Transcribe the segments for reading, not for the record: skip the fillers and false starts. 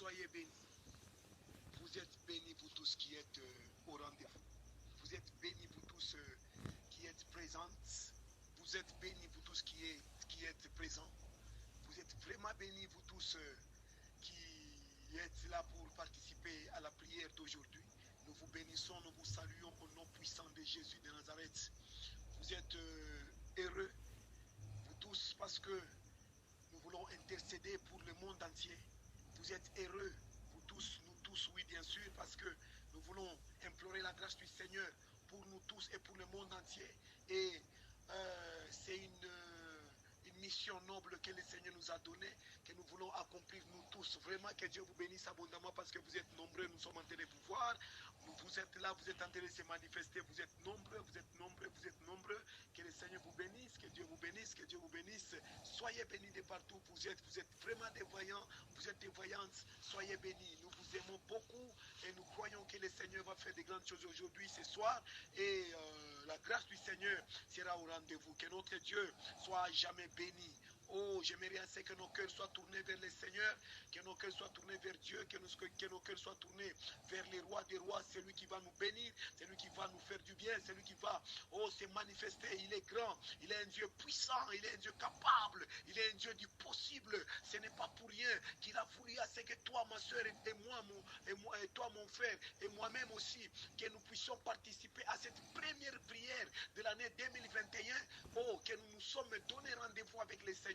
soyez bénis. Vous êtes bénis, vous tous qui êtes au rendez-vous. Vous êtes bénis, vous tous qui êtes présents. Vous êtes bénis, vous tous qui êtes présents. Vous êtes vraiment bénis, vous tous qui êtes là pour participer à la prière d'aujourd'hui. Nous vous bénissons, nous vous saluons au nom puissant de Jésus de Nazareth. Vous êtes heureux, vous tous, parce que nous voulons intercéder pour le monde entier. Vous êtes heureux, vous tous, nous tous, oui bien sûr, parce que nous voulons implorer la grâce du Seigneur pour nous tous et pour le monde entier. Et c'est une mission noble que le Seigneur nous a donnée, que nous voulons accomplir nous tous. Vraiment que Dieu vous bénisse abondamment parce que vous êtes nombreux, nous sommes en train de vous voir. Vous êtes là, vous êtes en train de se manifester, vous êtes nombreux, vous êtes nombreux, vous êtes nombreux. Que le Seigneur vous bénisse, que Dieu vous bénisse, que Dieu vous bénisse. Soyez bénis de partout vous êtes vraiment des voyants, vous êtes des voyantes. Soyez bénis, nous vous aimons beaucoup et nous croyons que le Seigneur va faire de grandes choses aujourd'hui, ce soir. Et la grâce du Seigneur sera au rendez-vous. Que notre Dieu soit jamais béni. Oh, j'aimerais assez que nos cœurs soient tournés vers le Seigneur, que nos cœurs soient tournés vers Dieu, que nos cœurs soient tournés vers les rois des rois, celui qui va nous bénir, celui qui va nous faire du bien, celui qui va se manifester. Il est grand, il est un Dieu puissant, il est un Dieu capable, il est un Dieu du possible. Ce n'est pas pour rien qu'il a voulu assez que toi, ma soeur, et toi, mon frère, et moi-même aussi, que nous puissions participer à cette première prière de l'année 2021. Oh, que nous nous sommes donné rendez-vous avec le Seigneur.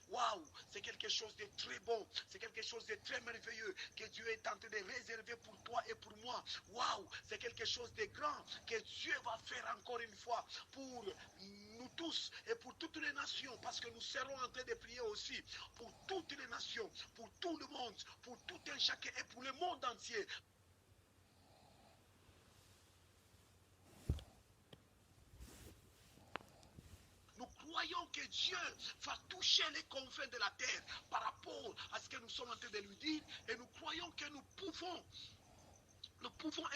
Waouh, c'est quelque chose de très bon, c'est quelque chose de très merveilleux que Dieu est en train de réserver pour toi et pour moi. Waouh, c'est quelque chose de grand que Dieu va faire encore une fois pour nous tous et pour toutes les nations, parce que nous serons en train de prier aussi pour toutes les nations, pour tout le monde, pour tout un chacun et pour le monde entier. Nous croyons que Dieu va toucher les confins de la terre par rapport à ce que nous sommes en train de lui dire, et nous croyons que nous pouvons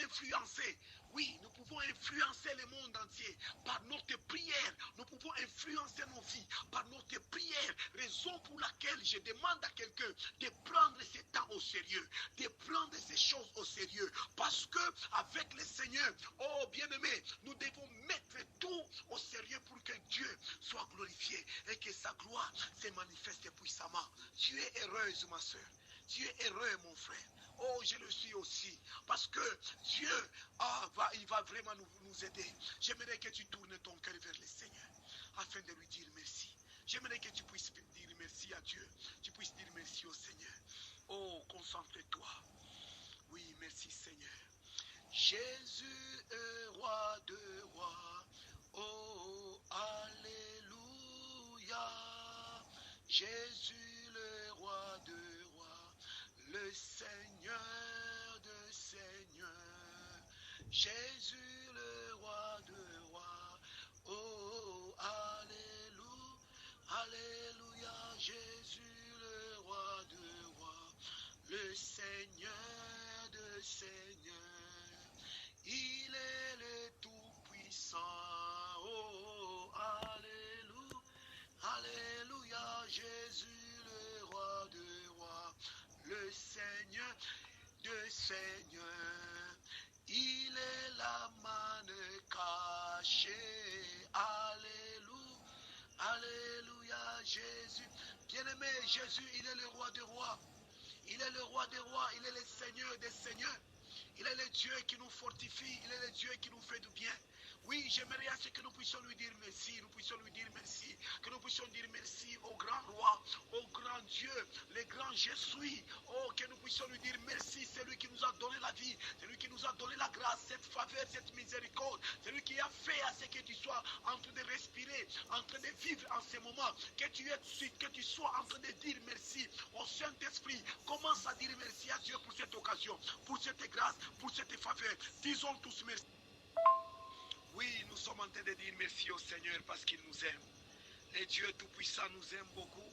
influencer. Oui, nous pouvons influencer le monde entier par notre prière. Nous pouvons influencer nos vies par notre prière. Raison pour laquelle je demande à quelqu'un de prendre ce temps au sérieux, de prendre ces choses au sérieux. Parce que avec le Seigneur, oh bien-aimé, nous devons mettre tout au sérieux pour que Dieu soit glorifié et que sa gloire se manifeste puissamment. Tu es heureuse, ma soeur. Tu es heureux, mon frère. Oh, je le suis aussi. Parce que Dieu il va vraiment nous aider. J'aimerais que tu tournes ton cœur vers le Seigneur afin de lui dire merci. J'aimerais que tu puisses dire merci à Dieu. Tu puisses dire merci au Seigneur. Oh, concentre-toi. Oui, merci Seigneur. Jésus est roi de rois. Oh, alléluia. Jésus le roi de rois, le Seigneur de seigneurs. Jésus le roi de rois. Oh, alléluia. Alléluia. Jésus le roi de rois, le Seigneur de seigneurs. Il est le Tout-Puissant. Oh, alléluia. Alléluia, Jésus le roi de rois, le Seigneur de seigneurs. Il est la manne cachée. Alléluia, alléluia, Jésus. Bien-aimé, Jésus, il est le roi des rois. Il est le roi des rois, il est le Seigneur des seigneurs. Il est le Dieu qui nous fortifie, il est le Dieu qui nous fait du bien. Oui, j'aimerais à ce que nous puissions lui dire merci, nous puissions lui dire merci, que nous puissions dire merci au grand roi, au grand Dieu, le grand je suis. Oh, que nous puissions lui dire merci, c'est lui qui nous a donné la vie, c'est lui qui nous a donné la grâce, cette faveur, cette miséricorde, c'est lui qui a fait à ce que tu sois en train de respirer, en train de vivre en ce moment, que tu sois en train de dire merci au Saint-Esprit. Commence à dire merci à Dieu pour cette occasion, pour cette grâce, pour cette faveur. Disons tous merci. Oui, nous sommes en train de dire merci au Seigneur parce qu'il nous aime. Le Dieu Tout-Puissant nous aime beaucoup.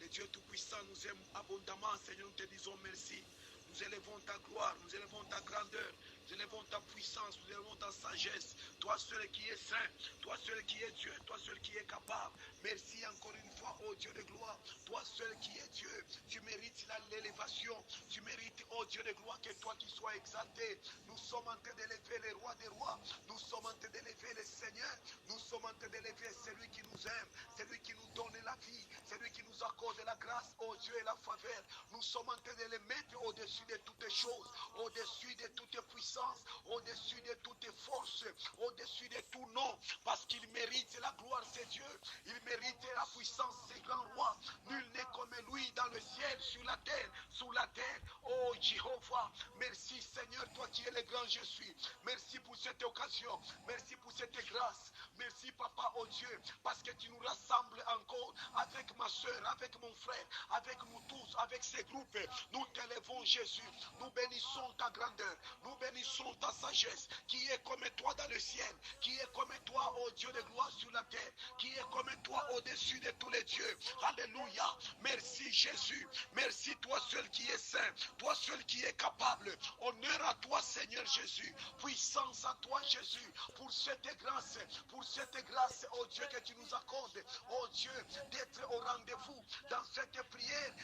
Le Dieu Tout-Puissant nous aime abondamment. Seigneur, nous te disons merci. Nous élevons ta gloire, nous élevons ta grandeur. nous élevons ta puissance, nous élevons ta sagesse. Toi seul qui es saint, toi seul qui es Dieu, toi seul qui es capable. Merci encore une fois, oh Dieu de gloire. Toi seul qui es Dieu, tu mérites l'élévation. Tu mérites, oh Dieu de gloire, que toi qui sois exalté. Nous sommes en train d'élever les rois des rois. Nous sommes en train d'élever les seigneurs. Nous sommes en train d'élever celui qui nous aime, celui qui nous donne la vie, celui qui nous accorde la grâce, oh Dieu, et la faveur. Nous sommes en train de les mettre au-dessus de toutes choses, au-dessus de toutes puissances, au-dessus de toutes forces, au-dessus de tout nom, parce qu'il mérite la gloire, c'est Dieu. Il mérite la puissance, c'est grand roi. Nul n'est comme lui dans le ciel, sur la terre, sous la terre. Oh Jéhovah, merci Seigneur, toi qui es le grand je suis. Merci pour cette occasion, merci pour cette grâce. Merci Papa, oh Dieu, parce que tu nous rassembles encore avec ma soeur, avec mon frère, avec nous tous, avec ces groupes. Nous t'élevons Jésus, nous bénissons ta grandeur, nous bénissons ta sagesse, qui est comme toi dans le ciel, qui est comme toi, oh Dieu de gloire sur la terre, qui est comme toi au-dessus de tous les dieux. Alléluia, merci Jésus, merci toi seul qui es saint, toi seul qui es capable. Honneur à toi Seigneur Jésus, puissance à toi Jésus, pour cette grâce, oh Dieu, que tu nous accordes, oh Dieu, d'être au rendez-vous dans cette prière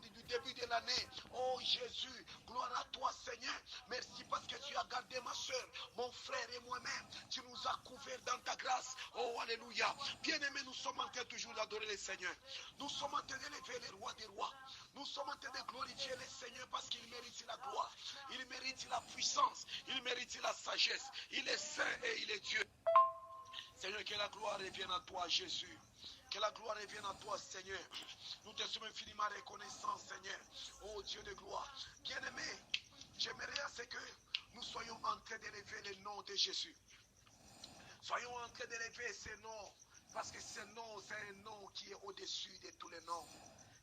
du début de l'année. Oh Jésus, gloire à toi Seigneur. Merci parce que tu as gardé ma soeur, mon frère et moi-même. Tu nous as couverts dans ta grâce. Oh Alléluia. Bien-aimés, nous sommes en train toujours d'adorer le Seigneur. Nous sommes en train d'élever les rois des rois. Nous sommes en train de glorifier le Seigneur parce qu'il mérite la gloire. Il mérite la puissance. Il mérite la sagesse. Il est saint et il est Dieu. Seigneur, que la gloire revienne à toi, Jésus. Que la gloire revienne à toi, Seigneur. Nous te sommes infiniment reconnaissants, Seigneur. Oh Dieu de gloire. Bien-aimé, j'aimerais à ce que nous soyons en train d'élever le nom de Jésus. Soyons en train d'élever ce nom. Parce que ce nom, c'est un nom qui est au-dessus de tous les noms.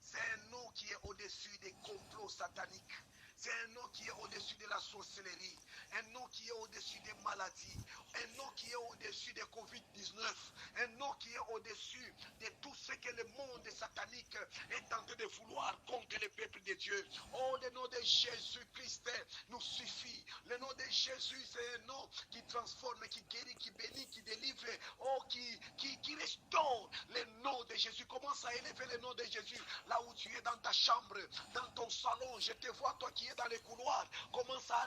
C'est un nom qui est au-dessus des complots sataniques. C'est un nom qui est au-dessus de la sorcellerie. Un nom qui est au-dessus des maladies. Un nom qui est au-dessus de Covid-19. Un nom qui est au-dessus de tout ce que le monde satanique est en train de vouloir contre le peuple de Dieu. Oh, le nom de Jésus-Christ nous suffit. Le nom de Jésus, c'est un nom qui transforme, qui guérit, qui bénit, qui délivre. Oh, qui restaure. Le nom de Jésus. Commence à élever le nom de Jésus. Là où tu es dans ta chambre, dans ton salon, je te vois, toi qui es dans les couloirs. Commence à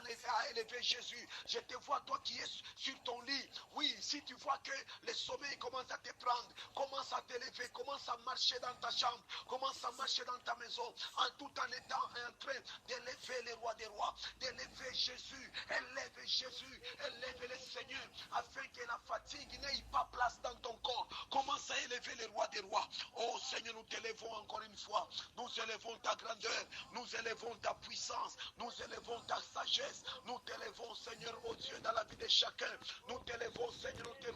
élever Jésus. Je te vois, toi qui es sur ton lit. Oui, si tu vois que le sommeil commence à te prendre, commence à t'élever, commence à marcher dans ta chambre, commence à marcher dans ta maison, tout en étant en train d'élever les rois des rois, d'élever Jésus. Élève Jésus, élève le Seigneur, afin que la fatigue n'ait pas place dans ton corps. Commence à élever les rois des rois. Oh Seigneur, nous t'élevons encore une fois. Nous élevons ta grandeur, nous élevons ta puissance, nous élevons ta sagesse, nous t'élevons Seigneur, oh Dieu, dans la vie de chacun. Nous t'élevons Seigneur, oh Dieu,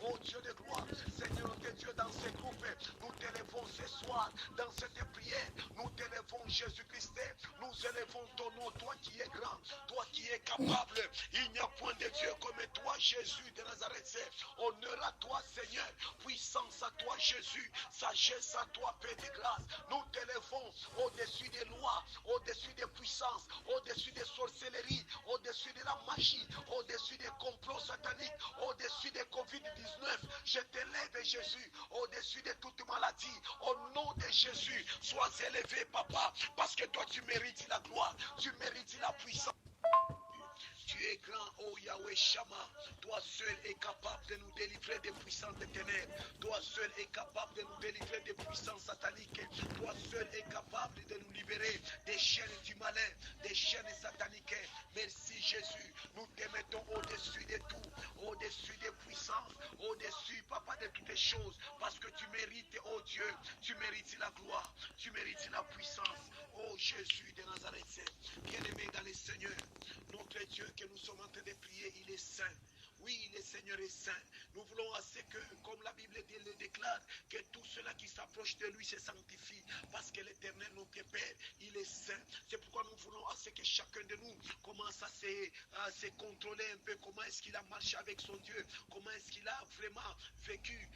oh Dieu de gloire, Seigneur, oh Dieu, dans ces groupes. Nous t'élevons ce soir, dans cette prière. Nous t'élevons Jésus-Christ. Nous élevons ton nom, toi qui es grand, toi qui es capable. Il n'y a point de Dieu comme toi, Jésus de Nazareth. Honneur à toi, Seigneur. Puissance à toi, Jésus. Sagesse à toi, paix de grâce. Nous t'élevons au-dessus des lois, au-dessus des puissances, au-dessus des sorcelleries, au-dessus de la magie, au-dessus des complots sataniques, au-dessus des Covid-19. Je t'élève, Jésus, au-dessus de toute maladie. Au nom de Jésus, sois élevé, Papa, parce que toi, tu mérites la gloire, tu mérites la puissance. Tu es grand, oh Yahweh Shama. Toi seul es capable de nous délivrer des puissances des ténèbres. Toi seul es capable de nous délivrer des puissances sataniques. Toi seul es capable de nous libérer des chaînes du malin, des chaînes sataniques. Merci Jésus. Nous te mettons au-dessus de tout, au-dessus des puissances, au-dessus, Papa, de toutes les choses. Parce que tu mérites, oh Dieu, tu mérites la gloire, tu mérites la puissance. Oh Jésus de Nazareth, bien-aimé dans les Seigneurs, notre Dieu que nous sommes en train de prier, il est saint. Oui, le Seigneur est saint. Nous voulons assez que, comme la Bible le déclare, que tout cela qui s'approche de lui se sanctifie. Parce que l'Éternel, notre Père, il est saint. C'est pourquoi nous voulons assez que chacun de nous commence à se contrôler un peu. Comment est-ce qu'il a marché avec son Dieu? Comment est-ce qu'il a vraiment vécu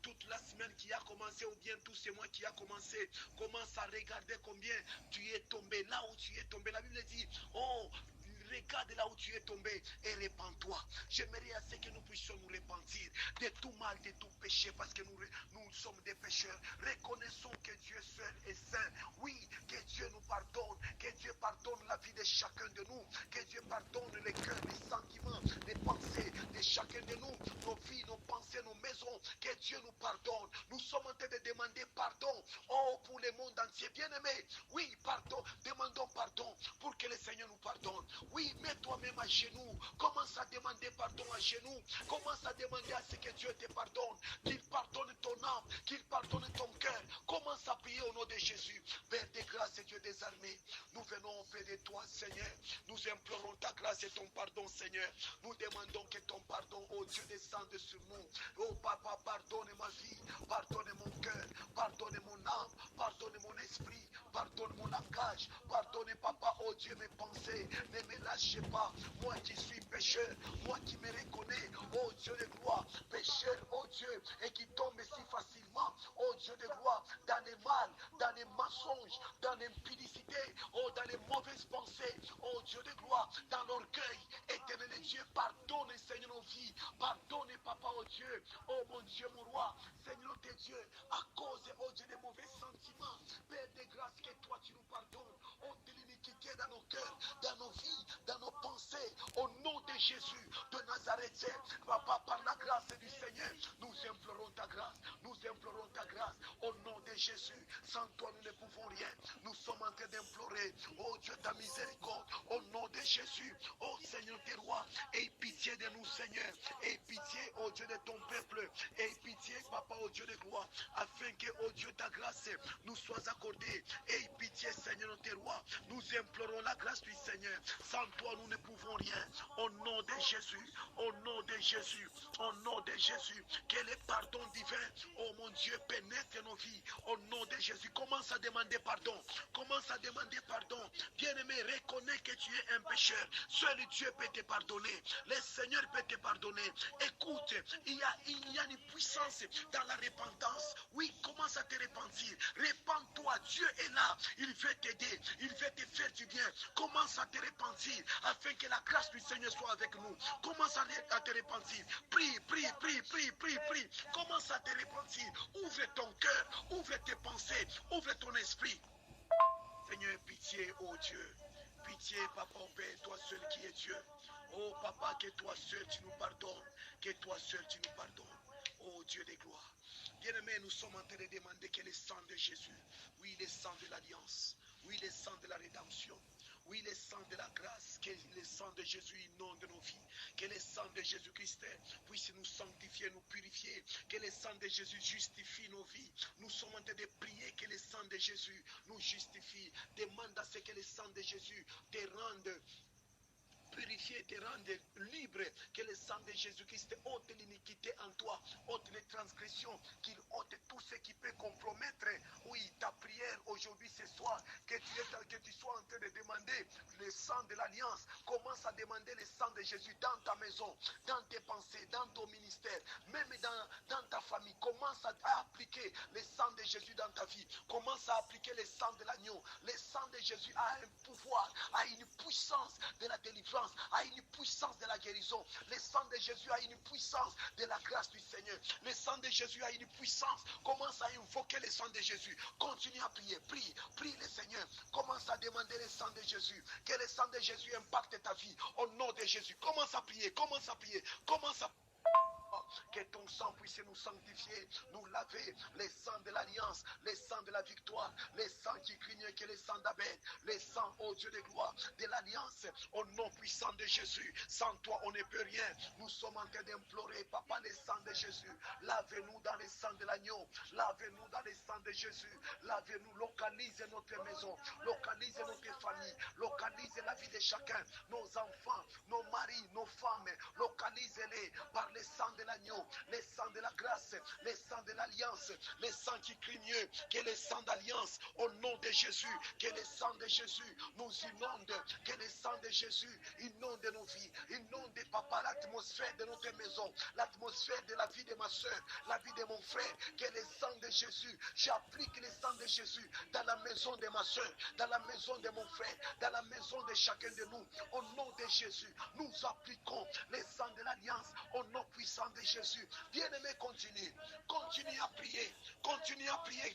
toute la semaine qui a commencé, ou bien tous ces mois qui a commencé. Commence à regarder combien tu es tombé. Là où tu es tombé, la Bible dit, oh, regarde là où tu es tombé et répands-toi. J'aimerais à ce que nous puissions nous repentir de tout mal, de tout péché, parce que nous sommes des pécheurs. Reconnaissons que Dieu seul est saint. Oui, que Dieu nous pardonne, que Dieu pardonne la vie de chacun de nous, que Dieu pardonne les cœurs, les sentiments, les pensées de chacun de nous, nos vies, nos pensées, nos maisons, que Dieu nous pardonne. Nous sommes en train de demander pardon, oh, pour le monde entier, bien-aimé. Oui, pardon, demandons pardon pour que le Seigneur nous pardonne. Oui, mets toi-même à genoux, commence à demander pardon à genoux, commence à demander à ce que Dieu te pardonne, qu'il pardonne ton âme, qu'il pardonne ton cœur. Commence à prier au nom de Jésus. Père de grâce et Dieu des armées, nous venons auprès de toi, Seigneur. Nous implorons ta grâce et ton pardon, Seigneur. Nous demandons que ton pardon, oh Dieu, descende sur nous. Oh Papa, pardonne ma vie, pardonne mon cœur, pardonne mon âme, pardonne mon esprit, pardonne mon langage, pardonne Papa, oh Dieu, mes pensées. Ne me lâchez pas, moi qui suis pécheur, moi qui me reconnais, oh Dieu de gloire, pécheur, oh Dieu, et qui tombe si facilement, oh Dieu de gloire, dans les mal, dans les mensonges, dans l'impudicité, oh dans les mauvaises pensées, oh Dieu de gloire, dans l'orgueil. Éternel Dieu, pardonne Seigneur nos vies, pardonne Papa, oh Dieu, oh mon Dieu, mon roi, Seigneur tes Dieu, à cause, oh Dieu, des mauvais sentiments, Père de grâce, que toi tu nous pardonnes, oh de l'iniquité dans nos cœurs, dans nos vies, dans nos pensées, au nom de Jésus de Nazareth, Papa, par la grâce du Seigneur, nous implorons ta grâce, nous implorons ta grâce, au nom de Jésus. Sans toi, nous ne pouvons rien. Nous sommes en train d'implorer, oh Dieu, ta miséricorde, au nom de Jésus. Oh Seigneur des rois, aie pitié de nous, Seigneur. Aie pitié, oh Dieu, de ton peuple. Aie pitié, Papa, oh Dieu de gloire, afin que, oh Dieu, ta grâce nous soit accordée. Aie pitié, Seigneur des rois. Nous implorons la grâce du Seigneur. Sans toi, nous ne pouvons rien. Au nom de Jésus, au nom de Jésus, au nom de Jésus, que le pardon divin, oh mon Dieu, pénètre nos vies. Au nom de Jésus, commence à demander pardon. Commence à demander pardon. Bien-aimé, reconnais que tu es un pécheur. Seul Dieu peut te pardonner. Le Seigneur peut te pardonner. Écoute, il y a une puissance dans la repentance. Oui, commence à te repentir. Repends-toi, Dieu est là. Il veut t'aider. Il veut te faire du bien. Commence à te repentir afin que la grâce du Seigneur soit avec nous. Commence à te repentir. Prie, prie, prie, prie, prie, prie. Commence à te repentir. Ouvre ton cœur, ouvre tes pensées, ouvre ton esprit. Seigneur, pitié, oh Dieu. Pitié, Papa, oh Père, toi seul qui es Dieu. Oh Papa, que toi seul tu nous pardonnes. Que toi seul tu nous pardonnes. Oh Dieu de gloire. Bien-aimés, nous sommes en train de demander que le sang de Jésus, oui, le sang de l'alliance, oui, le sang de la rédemption, oui, le sang de la grâce, que le sang de Jésus inonde nos vies, que le sang de Jésus-Christ puisse nous sanctifier, nous purifier, que le sang de Jésus justifie nos vies. Nous sommes en train de prier que le sang de Jésus nous justifie. Demande à ce que le sang de Jésus te rende purifier, te rendre libre, que le sang de Jésus-Christ ôte l'iniquité en toi, ôte les transgressions, qu'il ôte tout ce qui peut compromettre, oui, ta prière aujourd'hui, ce soir, que tu sois en train de demander le sang de l'alliance. Commence à demander le sang de Jésus dans ta maison, dans tes pensées, dans ton ministère, même dans ta famille. Commence à appliquer le sang de Jésus dans ta vie. Commence à appliquer le sang de l'agneau. Le sang de Jésus a un pouvoir, a une puissance de la délivrance, a une puissance de la guérison. Le sang de Jésus a une puissance de la grâce du Seigneur. Le sang de Jésus a une puissance. Commence à invoquer le sang de Jésus. Continue à prier. Prie le Seigneur. Commence à demander le sang de Jésus. Que le sang de Jésus impacte ta vie. Au nom de Jésus. Commence à prier. Commence à prier. Commence à que ton sang puisse nous sanctifier, nous laver, les sangs de l'alliance, les sangs de la victoire, les sangs qui craignent que les sangs d'Abel, les sangs, ô Dieu de gloire, de l'alliance, au nom puissant de Jésus. Sans toi, on ne peut rien. Nous sommes en train d'implorer, Papa, les sangs de Jésus. Lavez-nous dans les sangs de l'agneau. Lavez-nous dans les sangs de Jésus. Lavez-nous, localise notre maison, localise notre famille, localise la vie de chacun, nos enfants, nos maris, nos femmes, localise-les par les sangs de l'agneau, sang, les sangs de la grâce, les sangs de l'alliance, les sangs qui crient mieux que les sangs d'alliance. Au nom de Jésus, que les sangs de Jésus nous inondent, que les sangs de Jésus inondent nos vies, inondent, papa, l'atmosphère de notre maison, l'atmosphère de la vie de ma soeur, la vie de mon frère, que les sangs de Jésus, j'applique les sangs de Jésus dans la maison de ma soeur, dans la maison de mon frère, dans la maison de chacun de nous. Au nom de Jésus, nous appliquons les sangs de l'alliance au nom puissant de Jésus. Bien-aimé, continue à prier,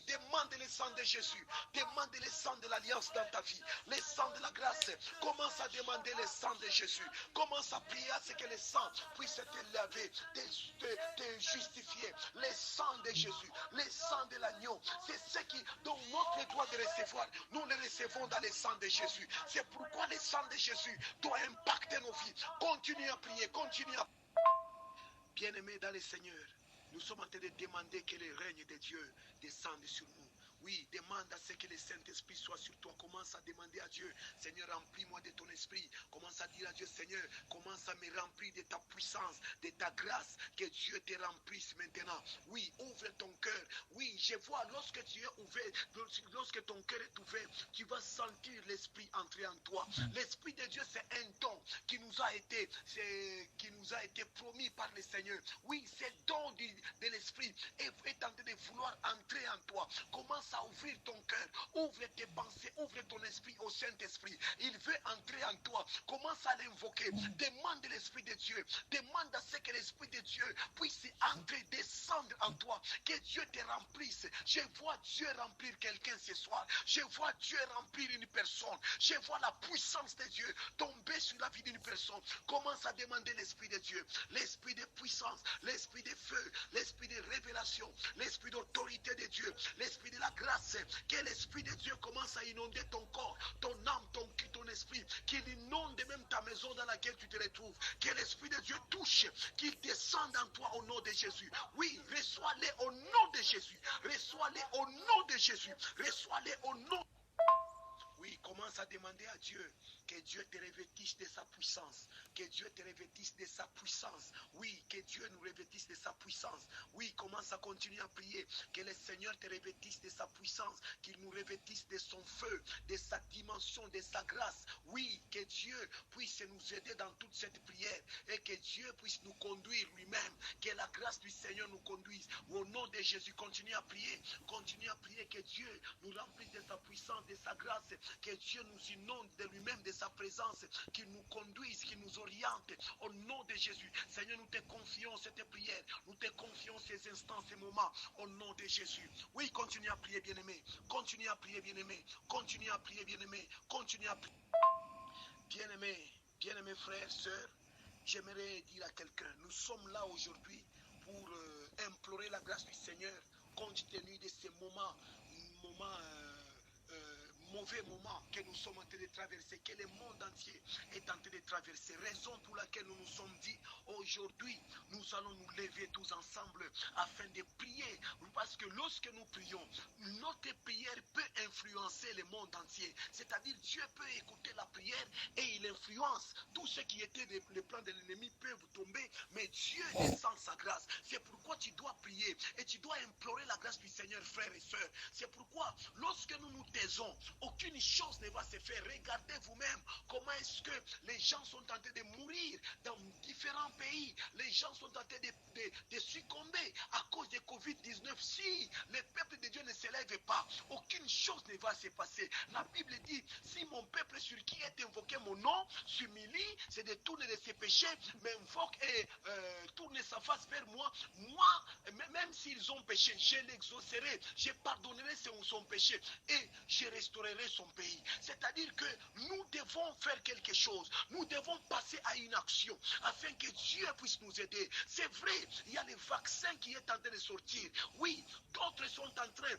demande les sangs de Jésus, demande les sangs de l'alliance dans ta vie, les sangs de la grâce. Commence à demander les sangs de Jésus, commence à prier à ce que les sangs puissent te laver, te justifier. Les sangs de Jésus, les sangs de l'agneau, c'est ce qui, dont notre droit de recevoir, nous les recevons dans les sangs de Jésus. C'est pourquoi les sangs de Jésus doivent impacter nos vies. Continue à prier, continue à... Bien-aimés dans le Seigneur, nous sommes en train de demander que le règne de Dieu descende sur nous. Oui, demande à ce que le Saint-Esprit soit sur toi. Commence à demander à Dieu, Seigneur, remplis-moi de ton esprit. Commence à dire à Dieu, Seigneur, commence à me remplir de ta puissance, de ta grâce. Que Dieu te remplisse maintenant. Oui, ouvre ton cœur. Oui, je vois, lorsque tu es ouvert, lorsque ton cœur est ouvert, tu vas sentir l'esprit entrer en toi. L'esprit de Dieu, c'est un don qui nous a été promis par le Seigneur. Oui, c'est don de l'esprit est en train de vouloir entrer en toi. Commence à ouvrir ton cœur, ouvre tes pensées, ouvre ton esprit au Saint-Esprit. Il veut entrer en toi. Commence à l'invoquer. Demande l'Esprit de Dieu. Demande à ce que l'Esprit de Dieu puisse entrer, descendre en toi. Que Dieu te remplisse. Je vois Dieu remplir quelqu'un ce soir. Je vois Dieu remplir une personne. Je vois la puissance de Dieu tomber sur la vie d'une personne. Commence à demander l'Esprit de Dieu. L'Esprit de puissance, l'Esprit de feu, l'Esprit de révélation, l'Esprit d'autorité de Dieu, l'Esprit de la grâce. Que l'Esprit de Dieu commence à inonder ton corps, ton âme, ton esprit, qu'il inonde même ta maison dans laquelle tu te retrouves. Que l'Esprit de Dieu touche, qu'il descende en toi au nom de Jésus. Oui, reçois-les au nom de Jésus. Reçois-les au nom de Jésus. Reçois-les au nom. Oui, commence à demander à Dieu que Dieu te revêtisse de sa puissance. Que Dieu te revêtisse de sa puissance. Oui, que Dieu nous revêtisse de sa puissance. Oui, commence à continuer à prier. Que le Seigneur te revêtisse de sa puissance. Qu'il nous revêtisse de son feu, de sa dimension, de sa grâce. Oui, que Dieu puisse nous aider dans toute cette prière. Et que Dieu puisse nous conduire lui-même. Que la grâce du Seigneur nous conduise. Au nom de Jésus, continue à prier. Continue à prier que Dieu nous remplisse de sa puissance, de sa grâce. Que Dieu nous inonde de lui-même, de sa présence, qu'il nous conduise, qu'il nous oriente. Au nom de Jésus, Seigneur, nous te confions cette prière, nous te confions ces instants, ces moments, au nom de Jésus. Oui, continue à prier, bien-aimé. Continue à prier, bien-aimé. Continue à prier, bien-aimé. Continue à prier. Bien-aimé frères, sœurs, j'aimerais dire à quelqu'un, nous sommes là aujourd'hui pour implorer la grâce du Seigneur, compte tenu de ces mauvais moments que nous sommes en train de traverser, que le monde entier est en train de traverser. Raison pour laquelle nous nous sommes dit, aujourd'hui, nous allons nous lever tous ensemble afin de prier. Parce que lorsque nous prions, notre prière peut influencer le monde entier. C'est-à-dire, Dieu peut écouter la prière et il influence. Tout ce qui était le plan de l'ennemi peut tomber, mais Dieu descend sa grâce. C'est pourquoi tu dois prier et tu dois implorer la grâce du Seigneur, frères et sœurs. C'est pourquoi, lorsque nous nous taisons, aucune chose ne va se faire. Regardez vous-même comment est-ce que les gens sont en train de mourir dans différents pays. Les gens sont en train de succomber à cause de Covid-19. Si le peuple de Dieu ne s'élève pas, aucune chose ne va se passer. La Bible dit, si mon peuple sur qui est invoqué mon nom s'humilie, c'est de tourner de ses péchés, m'invoque et tourne sa face vers moi. Moi, même s'ils ont péché, je l'exaucerai, je pardonnerai son péché et je restaurerai son pays. C'est-à-dire que nous devons faire quelque chose. Nous devons passer à une action afin que Dieu puisse nous aider. C'est vrai, il y a les vaccins qui est en train de sortir. Oui, d'autres sont en train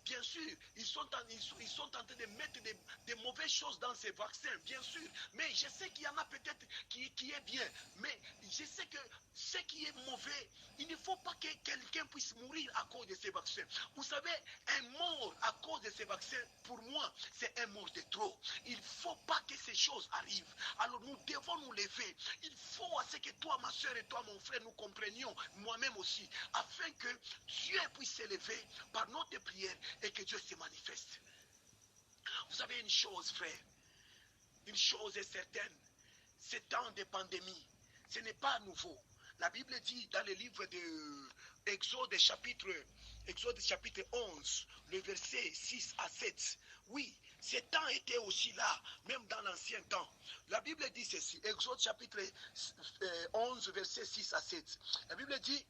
bien sûr, ils sont en train de mettre des mauvaises choses dans ces vaccins, bien sûr. Mais je sais qu'il y en a peut-être qui est bien. Mais je sais que ce qui est mauvais, il ne faut pas que quelqu'un puisse mourir à cause de ces vaccins. Vous savez, un mort à cause de de ces vaccins, pour moi, c'est un mort de trop. Il ne faut pas que ces choses arrivent. Alors nous devons nous lever. Il faut à ce que toi, ma soeur, et toi, mon frère, nous comprenions, moi-même aussi, afin que Dieu puisse s'élever par notre prière et que Dieu se manifeste. Vous savez une chose, frère, une chose est certaine, ces temps de pandémie, ce n'est pas nouveau. La Bible dit dans le livre de Exode chapitre 11, le verset 6 à 7, oui, ces temps étaient aussi là, même dans l'ancien temps. La Bible dit ceci, Exode chapitre 11, verset 6 à 7. La Bible dit,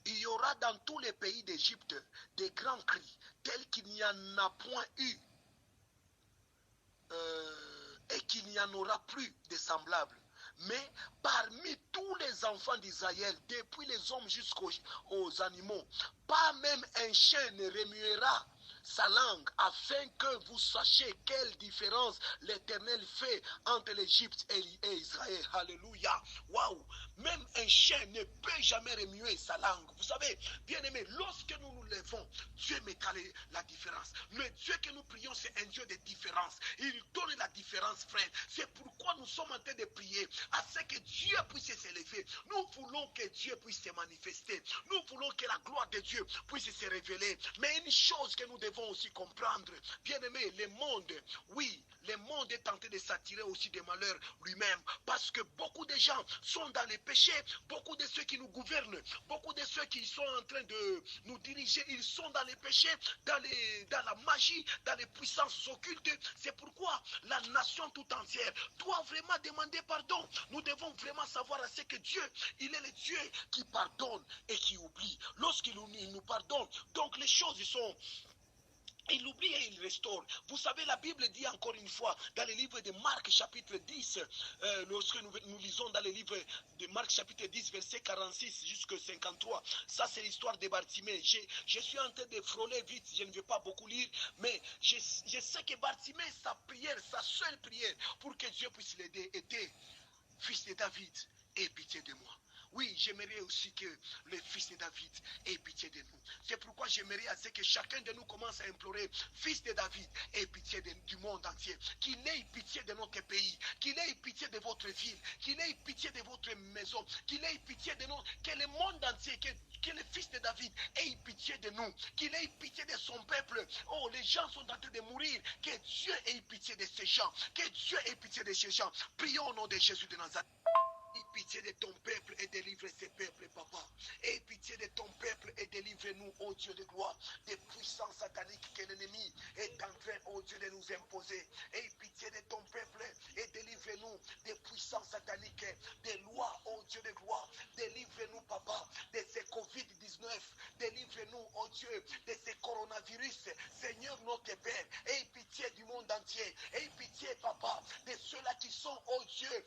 il y aura dans tous les pays d'Égypte des grands cris, tels qu'il n'y en a point eu, et qu'il n'y en aura plus de semblables. Mais parmi tous les enfants d'Israël, depuis les hommes jusqu'aux animaux, pas même un chien ne remuera sa langue, afin que vous sachiez quelle différence l'Éternel fait entre l'Égypte et Israël. Alléluia. Waouh. Même un chien ne peut jamais remuer sa langue. Vous savez, bien aimé, lorsque nous nous levons, Dieu mettra la différence. Le Dieu que nous prions, c'est un Dieu de différence. Il donne la différence, frère. C'est pourquoi nous sommes en train de prier, à ce que Dieu puisse s'élever. Nous voulons que Dieu puisse se manifester. Nous voulons que la gloire de Dieu puisse se révéler. Mais une chose que nous devons aussi comprendre, bien aimé, le monde, oui, le monde est tenté de s'attirer aussi des malheurs lui-même, parce que beaucoup de gens sont dans les péchés, beaucoup de ceux qui nous gouvernent, beaucoup de ceux qui sont en train de nous diriger, ils sont dans les péchés, dans la magie, dans les puissances occultes. C'est pourquoi la nation tout entière doit vraiment demander pardon. Nous devons vraiment savoir à ce que Dieu, il est le Dieu qui pardonne et qui oublie. Lorsqu'il nous pardonne, donc les choses sont... Il oublie et il restaure. Vous savez, la Bible dit encore une fois, dans le livre de Marc chapitre 10, lorsque nous lisons dans le livre de Marc chapitre 10, verset 46 jusqu'à 53, ça c'est l'histoire de Bartimée. Je suis en train de frôler vite, je ne vais pas beaucoup lire, mais je sais que Bartimée, sa prière, sa seule prière, pour que Dieu puisse l'aider, était, fils de David, aie pitié de moi. Oui, j'aimerais aussi que le fils de David ait pitié de nous. C'est pourquoi j'aimerais à ce que chacun de nous commence à implorer, fils de David, ait pitié du monde entier. Qu'il ait pitié de notre pays, qu'il ait pitié de votre ville, qu'il ait pitié de votre maison, qu'il ait pitié de nous, que le monde entier, que le fils de David ait pitié de nous, qu'il ait pitié de son peuple. Oh, les gens sont en train de mourir. Que Dieu ait pitié de ces gens, que Dieu ait pitié de ces gens. Prions au nom de Jésus de Nazareth. Aie pitié de ton peuple et délivre ces peuples, papa. Aie pitié de ton peuple et délivre-nous, ô Dieu de gloire, des puissances sataniques que l'ennemi est en train, ô Dieu, de nous imposer. Aie pitié de ton peuple et délivre-nous des puissances sataniques, des lois, ô Dieu de gloire. Délivre-nous, papa, de ces Covid-19. Délivre-nous, ô Dieu, de ces coronavirus. Seigneur notre Père, aie pitié du monde entier. Aie pitié, papa, de ceux-là qui sont, ô Dieu,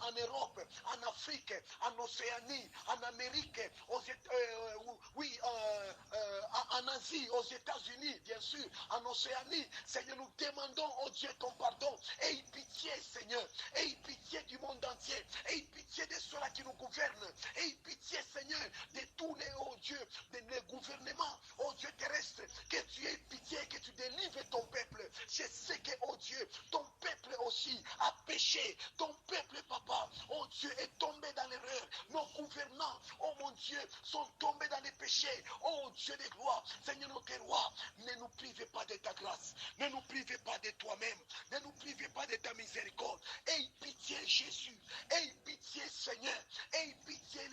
en Europe, en Afrique, en Océanie, en Amérique, en Asie, aux États-Unis, bien sûr, en Océanie. Seigneur, nous demandons, oh Dieu, ton pardon. Aie pitié, Seigneur. Aie pitié du monde entier. Aie pitié de ceux-là qui nous gouvernent. Aie pitié, Seigneur, de tous les, oh Dieu, les gouvernements, oh Dieu terrestre. Que tu aies pitié, que tu délivres ton peuple. Je sais que, oh Dieu, ton peuple aussi a péché. Ton peuple, papa, oh Dieu, est tombé dans l'erreur. Nos gouvernants, oh mon Dieu, sont tombés dans les péchés. Oh Dieu de gloire, Seigneur notre roi, ne nous privez pas de ta grâce. Ne nous privez pas de toi-même. Ne nous privez pas de ta miséricorde. Aie pitié, Jésus. Aie pitié, Seigneur. Aie pitié,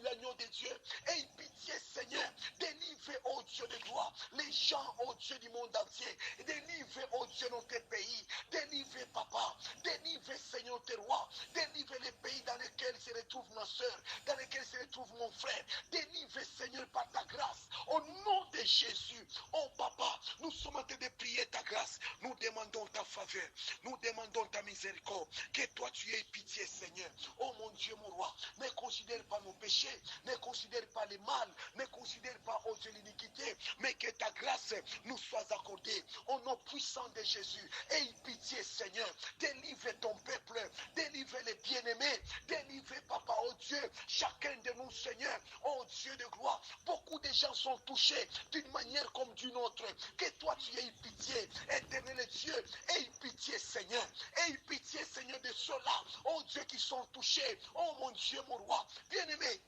l'agneau de Dieu. Aie pitié, Seigneur. Délivre, oh Dieu de gloire, les gens, oh Dieu du monde entier. Délivre, oh Dieu, notre pays. Délivre, papa. Délivre, Seigneur, tes rois. Délivre les pays dans lesquels se retrouve ma soeur, dans lesquels se retrouve mon frère. Délivre, Seigneur, par ta grâce. Au nom de Jésus, oh papa, nous sommes en train de prier ta grâce. Nous demandons ta faveur. Nous demandons ta miséricorde. Que toi tu aies pitié, Seigneur. Oh mon Dieu, mon roi. Ne considère pas nos péchés. Ne considère pas les mal. Ne considère pas, oh Dieu, l'iniquité. Mais que ta grâce nous soit accordée. Au nom puissant de Jésus. Aie pitié, Seigneur. Délivre ton peuple. Délivre les bien-aimés. Délivre, Papa, oh Dieu, chacun de nous, Seigneur. Oh Dieu de gloire. Beaucoup de gens sont touchés d'une manière comme d'une autre. Que toi tu aies pitié, éternel Dieu, aie pitié, Seigneur. Aie pitié, Seigneur, de ceux-là, oh Dieu, qui sont touchés. Oh mon Dieu, mon roi, bien-aimé.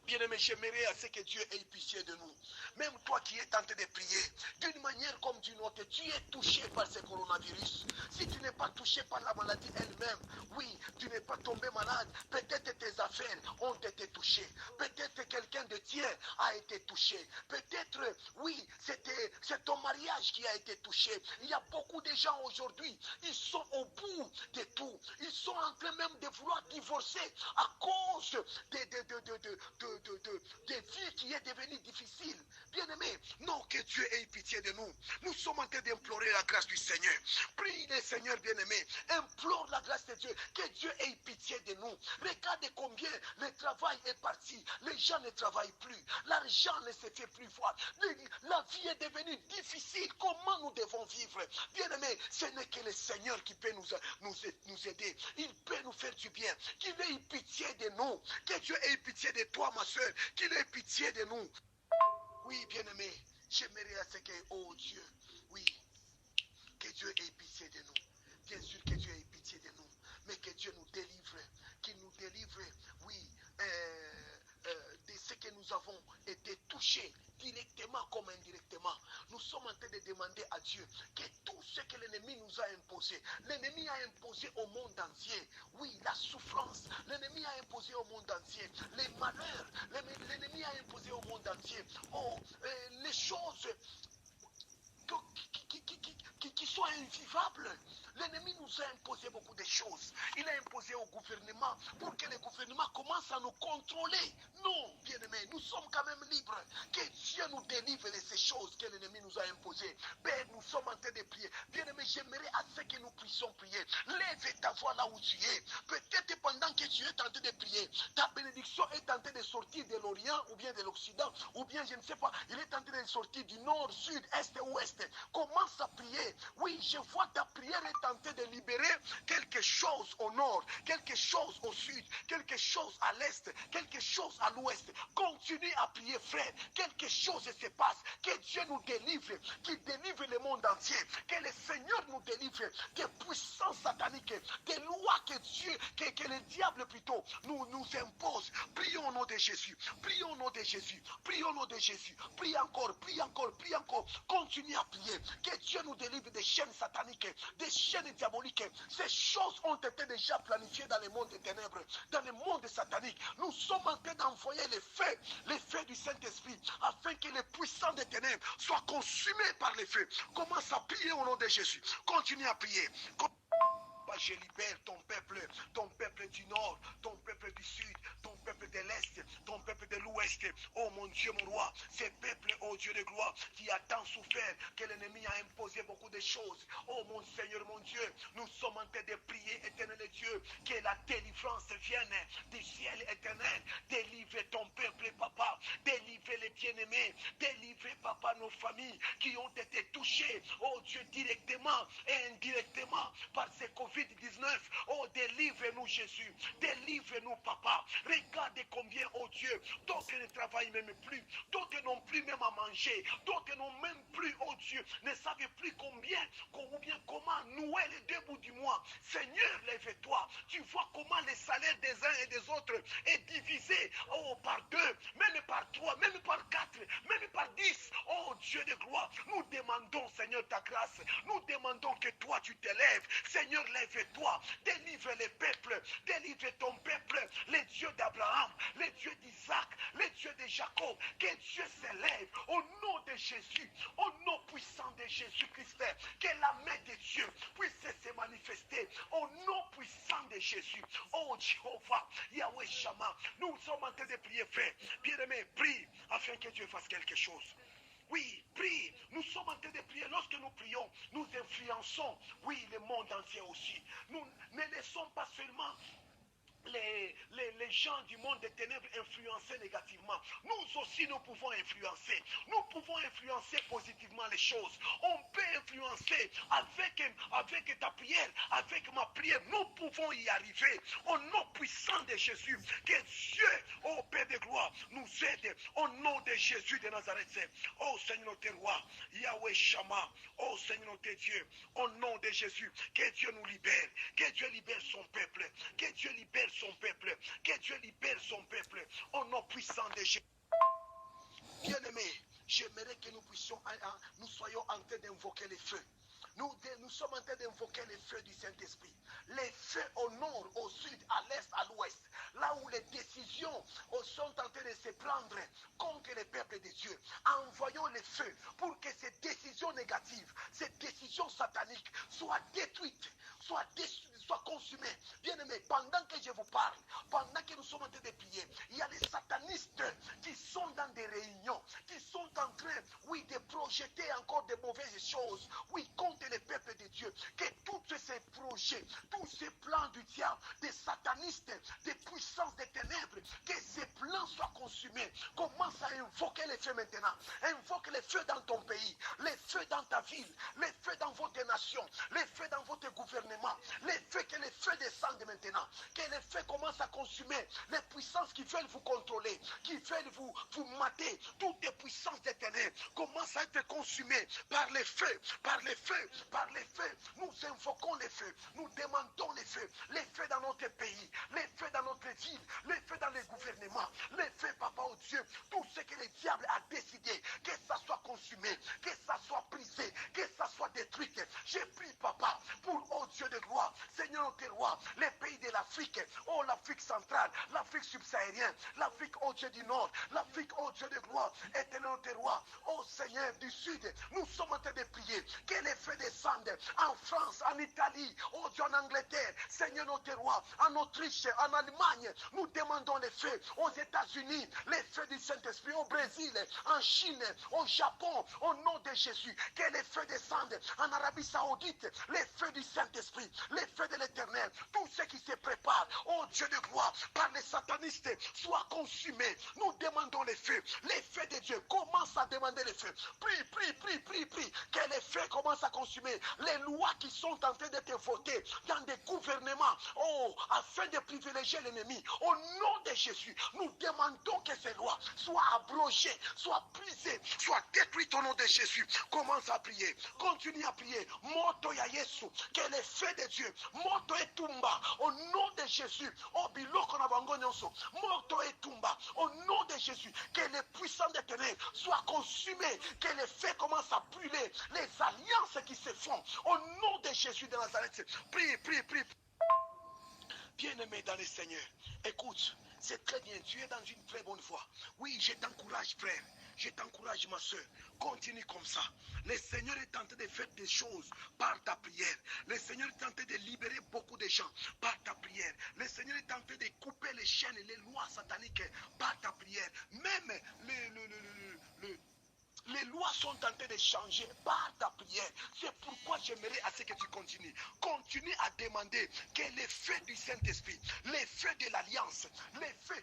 Bien-aimé, j'aimerais à ce que Dieu ait pitié de nous. Même toi qui es tenté de prier, d'une manière comme d'une autre, tu es touché par ce coronavirus. Si tu n'es pas touché par la maladie elle-même, oui, tu n'es pas tombé malade, peut-être tes affaires ont été touchées. Peut-être quelqu'un de tien a été touché. Peut-être, oui, c'est ton mariage qui a été touché. Il y a beaucoup de gens aujourd'hui, ils sont au bout de tout. Ils sont en train même de vouloir divorcer à cause des vies qui est devenue difficile. Bien-aimé, non, que Dieu ait pitié de nous. Nous sommes en train d'implorer la grâce du Seigneur. Prie le Seigneur, bien-aimé. Implore la grâce de Dieu. Que Dieu ait pitié de nous. Regardez combien le travail est parti. Les gens ne travaillent plus. L'argent ne se fait plus voir. La vie est devenue difficile. Comment nous devons vivre? Bien-aimé, ce n'est que le Seigneur qui peut nous aider. Il peut nous faire du bien. Qu'il ait pitié de nous. Que Dieu ait pitié de toi, ma soeur. Qu'il ait pitié de nous. Oui, bien-aimé, j'aimerais à ce que, oh Dieu, oui, que Dieu ait pitié de nous. Bien sûr que Dieu ait pitié de nous, mais que Dieu nous délivre, qu'il nous délivre, oui, de ce que nous avons été touchés directement comme indirectement. Nous sommes en train de demander à Dieu que tout ce que l'ennemi nous a imposé, l'ennemi a imposé au monde entier, oui, la souffrance, l'ennemi a imposé au monde entier, les malheurs, l'ennemi a imposé au monde entier, oh, les choses qui sont invivables. L'ennemi nous a imposé beaucoup de choses. Il a imposé au gouvernement pour que le gouvernement commence à nous contrôler. Non, bien-aimés, nous sommes quand même libres. Que Dieu nous délivre de ces choses que l'ennemi nous a imposées. Père, nous sommes en train de prier. Bien-aimés, j'aimerais à ce que nous puissions prier. Lève ta voix là où tu es. Peut-être pendant que tu es tenté de prier, ta bénédiction est tentée de sortir de l'Orient ou bien de l'Occident, ou bien je ne sais pas, il est tenté de sortir du nord, sud, est, ouest. Commence à prier. Oui, je vois ta prière est tentée de libérer quelque chose au nord, quelque chose au sud, quelque chose à l'est, quelque chose à l'ouest. Continue à prier, frère. Quelque chose se passe. Que Dieu nous délivre, qu'il délivre le monde entier. Que le Seigneur nous délivre des puissances sataniques, des lois que Dieu, que le diable plutôt nous impose. Prions au nom de Jésus. Prions au nom de Jésus. Prions au nom de Jésus. Prie encore, prie encore, prie encore. Continue à prier. Que Dieu nous délivre des chaînes sataniques, des chaînes diaboliques. Ces choses ont été déjà planifiées dans le monde des ténèbres, dans le monde satanique. Nous sommes en train d'envoyer les feux du Saint-Esprit, afin que les puissants des ténèbres soient consumés par les feux. Commence à prier au nom de Jésus. Continue à prier. Je libère ton peuple du nord, ton peuple du sud, ton peuple de l'est, ton peuple de l'ouest. Oh mon Dieu, mon roi, ces peuples, oh Dieu de gloire, qui a tant souffert, que l'ennemi a imposé beaucoup de choses. Oh mon Seigneur, mon Dieu, nous sommes en train de prier, éternel Dieu, que la délivrance vienne du ciel éternel. Délivre ton peuple, papa, délivre les bien-aimés, délivre, papa, nos familles qui ont été touchées, oh Dieu, directement et indirectement par ces COVID-19. Oh, délivre-nous, Jésus. Délivre-nous, papa. Regarde combien, oh Dieu, d'autres ne travaillent même plus. D'autres n'ont plus même à manger. D'autres n'ont même plus, oh Dieu, ne savent plus combien, ou bien comment nouer les deux bouts du mois. Seigneur, lève-toi. Tu vois comment les salaires des uns et des autres est divisé, oh, par deux, même par trois, même par quatre, même par 10. Oh, Dieu de gloire, nous demandons, Seigneur, ta grâce. Nous demandons que toi, tu te lèves. Seigneur, lève-toi, délivre les peuples, délivre ton peuple, les dieux d'Abraham, les dieux d'Isaac, les dieux de Jacob, que Dieu se lève au nom de Jésus, au nom puissant de Jésus-Christ, que la main de Dieu puisse se manifester au nom puissant de Jésus. Oh Jéhovah, Yahweh Shammah, nous sommes en train de prier, frère. Bien-aimé, prie afin que Dieu fasse quelque chose. Oui, prie. Nous sommes en train de prier. Lorsque nous prions, nous influençons, oui, le monde entier aussi. Nous ne laissons pas seulement les gens du monde des ténèbres influencer négativement. Nous aussi, nous pouvons influencer. Nous pouvons influencer positivement les choses. On peut influencer avec ta prière, avec ma prière. Nous pouvons y arriver. Au nom puissant de Jésus, que Dieu, ô Père de gloire, nous aide. Au nom de Jésus de Nazareth. Oh Seigneur notre roi, Yahweh Shama, oh Seigneur notre Dieu, au nom de Jésus, que Dieu nous libère. Que Dieu libère son peuple. Que Dieu libère son peuple, que Dieu libère son peuple au nom puissant de Jésus. Bien-aimés, j'aimerais que nous soyons en train d'invoquer les feux. Nous sommes en train d'invoquer les feux du Saint-Esprit. Les feux au nord, au sud, à l'est, à l'ouest. Là où les décisions sont en train de se prendre contre les peuples de Dieu. Envoyons les feux pour que ces décisions négatives, ces décisions sataniques soient détruites, soient consumées. Bien-aimés, pendant que je vous parle, pendant que nous sommes en train de prier, il y a des satanistes qui sont dans des réunions, qui sont en train, oui, de projeter encore de mauvaises choses, oui, contre les peuples de Dieu. Que tous ces projets, tous ces plans du diable, des satanistes, des puissances des ténèbres, que ces plans soient consumés. Commence à invoquer les feux maintenant. Invoque les feux dans ton pays, les feux dans ta ville, les feux dans votre nation, les feux dans votre gouvernement, les feux, que les feux descendent maintenant, que les feux commencent à consumer les puissances qui veulent vous contrôler, qui veulent vous mater. Toutes les puissances des ténèbres commencent à être consumées par les feux, par les feux, par les feux. Nous invoquons les feux, nous demandons les feux dans notre pays, les feux dans notre ville, les feux dans les gouvernements, les feux, Papa, oh Dieu, tout ce que le diable a décidé, que ça soit consumé, que ça soit brisé, que ça soit détruit. J'ai pris, Papa, pour, oh Dieu de gloire, Seigneur notre roi, les pays de l'Afrique, oh l'Afrique centrale, l'Afrique subsaharienne, l'Afrique, oh Dieu du Nord, l'Afrique, oh Dieu de gloire, éternel notre roi, oh Seigneur du Sud, nous sommes en train de prier, que les feux descendent en France, en Italie, oh Dieu en Angleterre, Seigneur notre roi, en Autriche, en Allemagne, nous demandons les feux, aux États-Unis, les feux du Saint-Esprit, au Brésil, en Chine, au Japon, au nom de Jésus, que les feux descendent en Arabie Saoudite, les feux du Saint-Esprit, les feux de l'Éternel, tout ce qui se prépare, oh Dieu de gloire, par les satanistes, soit consumé. Nous demandons les feux de Dieu. Commence à demander les feux. Prie, que les feux commencent à consumer les lois qui sont en train d'être votées dans des gouvernements, oh, afin de privilégier l'ennemi. Au nom de Jésus, nous demandons que ces lois soient abrogées, soient brisées, soient détruites au nom de Jésus. Commence à prier, continue à prier. Moto ya Yesu, que les feux de Dieu, moto et tumba, au nom de Jésus, oh biloko na bango nyonso, moto et tumba, au nom de Jésus, que les puissants des ténèbres soient consumés, que les feux commencent à brûler, les alliances qui se font, au nom de Jésus de Nazareth. Prie. Bien-aimé dans le Seigneur, écoute, c'est très bien, tu es dans une très bonne voie. Oui, je t'encourage, frère. Je t'encourage, ma soeur. Continue comme ça. Le Seigneur est en train de faire des choses par ta prière. Le Seigneur est en train de libérer beaucoup de gens par ta prière. Le Seigneur est en train de couper les chaînes et les lois sataniques par ta prière. Même les lois sont en train de changer par ta prière. C'est pourquoi j'aimerais à ce que tu continues. Continue à demander que les feux du Saint-Esprit, les feux de l'Alliance, les feux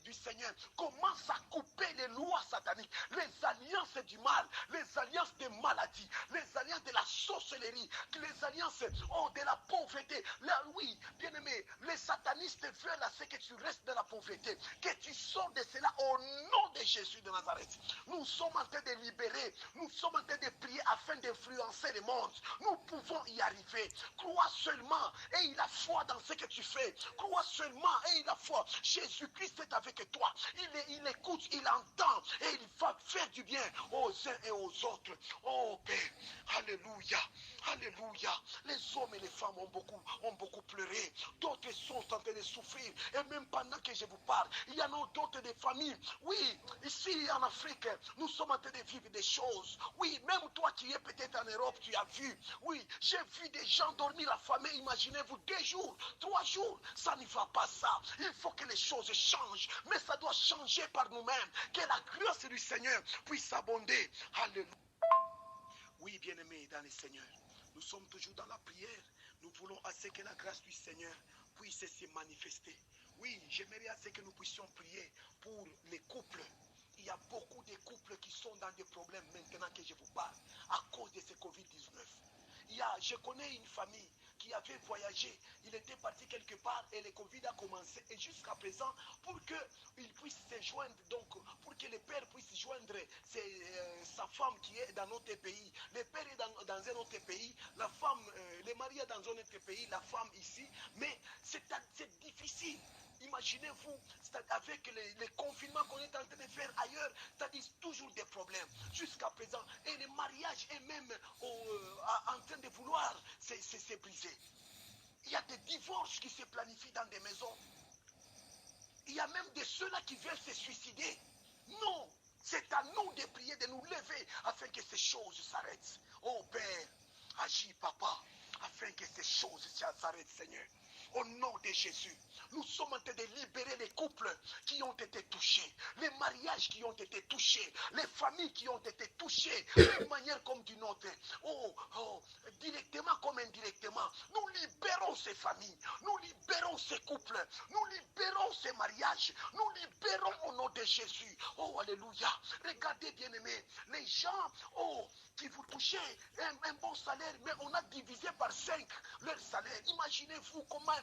du Seigneur commencent à couper les lois sataniques, les alliances du mal, les alliances des maladies, les alliances de la sorcellerie, les alliances de la pauvreté. Là, oui, bien-aimé, les satanistes veulent à ce que tu restes dans la pauvreté, que tu sors de cela au nom de Jésus de Nazareth. Nous sommes en train de libérer, nous sommes en train de prier afin d'influencer le monde. Nous pouvons y arriver. Crois seulement et il a foi dans ce que tu fais. Crois seulement et il a foi. Jésus-Christ est avec toi. Il écoute, il entend et il va faire du bien aux uns et aux autres. Oh Père, alléluia, alléluia. Les hommes et les femmes ont beaucoup pleuré. D'autres sont en train de souffrir. Et même pendant que je vous parle, il y en a d'autres des familles. Oui, ici en Afrique, nous sommes en train de vivre des choses. Oui, même toi qui es peut-être en Europe, tu as vu. Oui, j'ai vu des gens dormir affamés. Imaginez-vous 2 jours, 3 jours. Ça n'y va pas ça. Il faut que les choses changent. Mais ça doit changer par nous-mêmes. Que la grâce du Seigneur puisse abonder. Alléluia. Oui, bien-aimés dans le Seigneur, nous sommes toujours dans la prière. Nous voulons assez que la grâce du Seigneur puisse se manifester. Oui, j'aimerais assez que nous puissions prier pour les couples. Il y a beaucoup de couples qui sont dans des problèmes maintenant que je vous parle à cause de ce Covid-19. Je connais une famille qui avait voyagé, il était parti quelque part et le Covid a commencé. Et jusqu'à présent, pour qu'il puisse se joindre, donc pour que le père puisse joindre sa femme qui est dans notre pays, le père est dans un autre pays, la femme, le mari est dans un autre pays, la femme ici, mais c'est difficile. Imaginez-vous, avec les confinements qu'on est en train de faire ailleurs, c'est-à-dire toujours des problèmes jusqu'à présent. Et le mariage est même en train de vouloir se briser. Il y a des divorces qui se planifient dans des maisons. Il y a même de ceux-là qui veulent se suicider. Non, c'est à nous de prier, de nous lever afin que ces choses s'arrêtent. Oh Père, agis Papa, afin que ces choses s'arrêtent Seigneur. Au nom de Jésus, nous sommes en train de libérer les couples qui ont été touchés, les mariages qui ont été touchés, les familles qui ont été touchées d'une manière comme d'une autre. Directement comme indirectement, nous libérons ces familles, nous libérons ces couples, nous libérons ces mariages, nous libérons au nom de Jésus. Oh, alléluia. Regardez, bien-aimés, les gens, qui vous touchez un bon salaire, mais on a divisé par 5 leur salaire. Imaginez-vous comment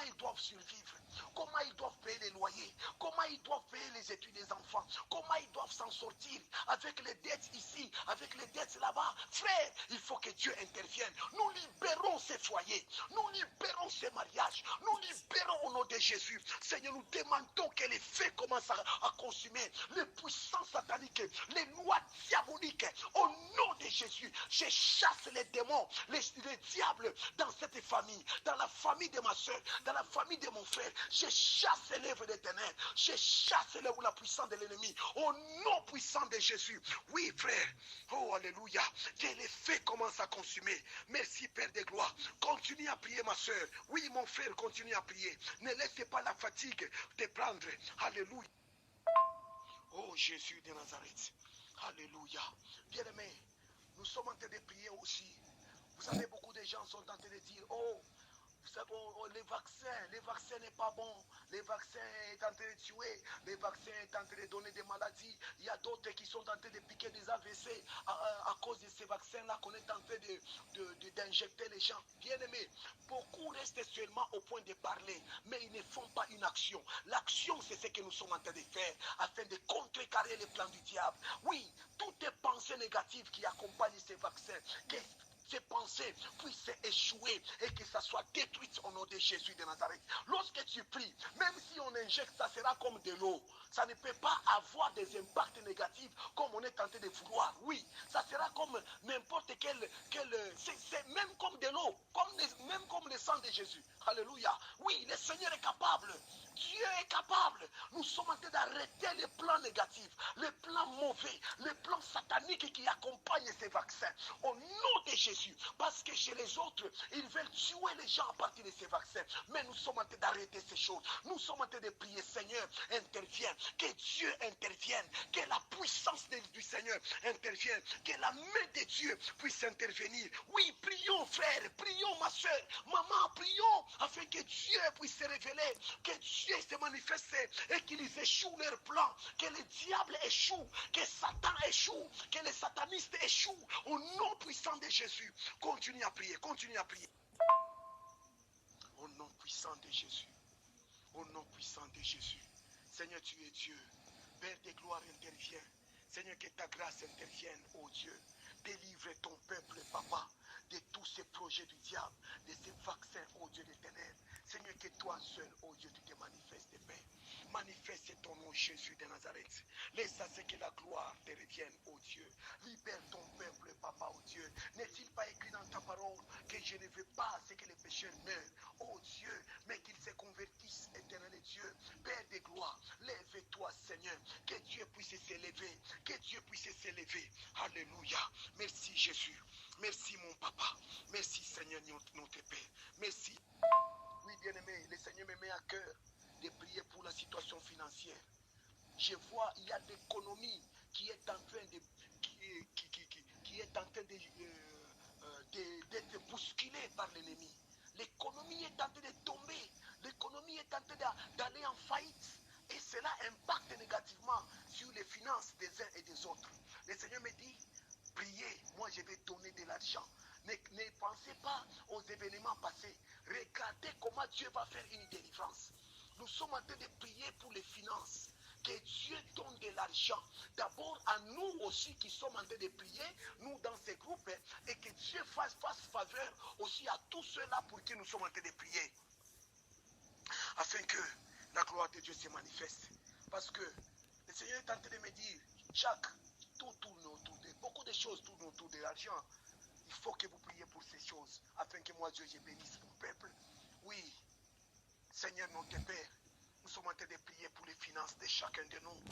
ils doivent survivre, comment ils doivent payer les loyers, comment ils doivent payer les études des enfants, comment ils doivent s'en sortir avec les dettes ici, avec les dettes là-bas. Frère, il faut que Dieu intervienne. Nous libérons ces foyers, nous libérons ces mariages, nous libérons au nom de Jésus. Seigneur, nous demandons que les faits commencent à consumer les puissances sataniques, les lois diaboliques. Au nom de Jésus, je chasse les démons, les diables dans cette famille, dans la famille de ma soeur, dans la famille de mon frère. Je chasse l'œuvre des ténèbres, je chasse la puissance de l'ennemi. Au nom puissant de Jésus. Oui, frère. Oh, alléluia. Que les faits commencent à consumer. Merci, Père de gloire. Continue à prier, ma soeur. Oui, mon frère, continue à prier. Ne laissez pas la fatigue te prendre. Alléluia. Oh, Jésus de Nazareth. Alléluia. Bien-aimés, nous sommes en train de prier aussi. Vous savez, beaucoup de gens sont en train de dire, oh, vous savez, les vaccins n'est pas bon, les vaccins est en train de tuer, les vaccins est en train de donner des maladies. Il y a d'autres qui sont en train de piquer des AVC à cause de ces vaccins-là qu'on est en train d'injecter les gens. Bien aimés, beaucoup restent seulement au point de parler, mais ils ne font pas une action. L'action, c'est ce que nous sommes en train de faire afin de contrecarrer les plans du diable. Oui, toutes les pensées négatives qui accompagnent ces vaccins, ces pensées puissent échouer et que ça soit détruit au nom de Jésus de Nazareth. Lorsque tu pries, même si on injecte, ça sera comme de l'eau. Ça ne peut pas avoir des impacts négatifs comme on est tenté de vouloir. Oui, ça sera comme n'importe quel c'est même comme de l'eau, même comme le sang de Jésus. Alléluia. Oui, le Seigneur est capable. Dieu est capable. Nous sommes en train d'arrêter les plans négatifs, les plans mauvais, les plans sataniques qui accompagnent ces vaccins. Au nom de Jésus. Parce que chez les autres, ils veulent tuer les gens à partir de ces vaccins. Mais nous sommes en train d'arrêter ces choses. Nous sommes en train de prier, Seigneur, intervienne. Que Dieu intervienne. Que la puissance du Seigneur intervienne. Que la main de Dieu puisse intervenir. Oui, prions, frère. Prions, ma soeur. Maman, prions afin que Dieu puisse se révéler. Que Dieu se manifeste et qu'ils échouent leur plan. Que le diable échoue. Que Satan échoue. Que les satanistes échouent. Au nom puissant de Jésus. Continue à prier. Continue à prier. Au nom puissant de Jésus. Au nom puissant de Jésus. Seigneur, tu es Dieu. Père de gloire, interviens. Seigneur, que ta grâce intervienne, ô Dieu. Délivre ton peuple, Papa, de tous ces projets du diable, de ces vaccins, ô Dieu des ténèbres. Seigneur, que toi seul, ô Dieu, tu te manifestes, Père. Manifeste ton nom, Jésus de Nazareth. Laisse à ce que la gloire te revienne, ô Dieu. Libère ton peuple, Papa, ô Dieu. N'est-il pas écrit dans ta parole que je ne veux pas ce que les pécheurs meurent, ô Dieu, mais qu'ils se convertissent, éternel Dieu. Père de gloire, lève-toi, Seigneur. Que Dieu puisse s'élever. Que Dieu puisse s'élever. Alléluia. Merci, Jésus. Merci, mon Papa. Merci, Seigneur, notre Père. Merci. Oui, bien-aimé, le Seigneur me met à cœur de prier pour la situation financière. Je vois, il y a l'économie qui est en train de qui est en train d'être bousculée par l'ennemi. L'économie est en train de tomber. L'économie est en train d'aller en faillite. Et cela impacte négativement sur les finances des uns et des autres. Le Seigneur me dit, priez, moi je vais donner de l'argent. Ne pensez pas aux événements passés. Regardez comment Dieu va faire une délivrance. Nous sommes en train de prier pour les finances. Que Dieu donne de l'argent. D'abord à nous aussi qui sommes en train de prier, nous dans ces groupes, et que Dieu fasse faveur aussi à tous ceux-là pour qui nous sommes en train de prier. Afin que la gloire de Dieu se manifeste. Parce que le Seigneur est en train de me dire, Jacques, tout tourne autour de, beaucoup de choses tournent autour de l'argent. Il faut que vous priez pour ces choses, afin que moi Dieu je bénisse mon peuple. Oui, Seigneur notre Père, nous sommes en train de prier pour les finances de chacun de nous.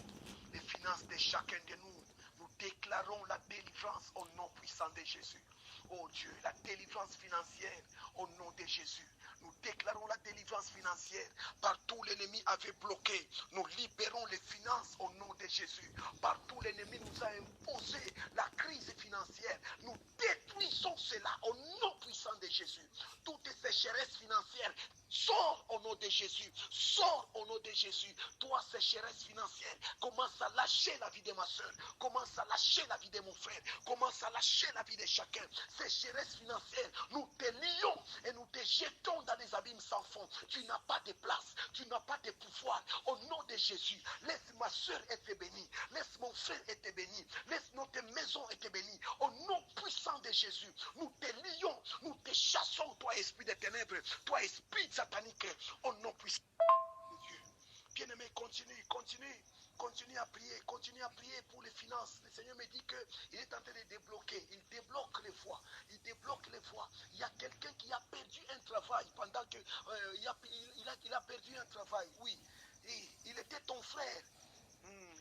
Les finances de chacun de nous. Nous déclarons la délivrance au nom puissant de Jésus. Oh Dieu, la délivrance financière au nom de Jésus. Nous déclarons la délivrance financière. Partout l'ennemi avait bloqué, nous libérons les finances au nom de Jésus. Partout l'ennemi nous a imposé la crise financière. Nous détruisons cela au nom puissant de Jésus. Toute sécheresse financière, sors au nom de Jésus. Sors au nom de Jésus. Toi, sécheresse financière, commence à lâcher la vie de ma soeur. Commence à lâcher la vie de mon frère. Commence à lâcher la vie de chacun. Sécheresse financière, nous te lions et nous te jetons dans les abîmes sans fond. Tu n'as pas de place. Tu n'as pas de pouvoir. Au nom de Jésus, laisse ma soeur être bénie. Laisse mon frère être béni. Laisse notre maison être bénie. Au nom puissant de Jésus, nous te lions. Nous te chassons, toi esprit des ténèbres. Toi esprit satanique. Au nom puissant de Dieu. Bien-aimé, continue à prier pour les finances. Le Seigneur me dit qu'il est en train de débloquer, il débloque les voies, Il y a quelqu'un qui a perdu un travail pendant que il a perdu un travail, oui. Et il était ton frère.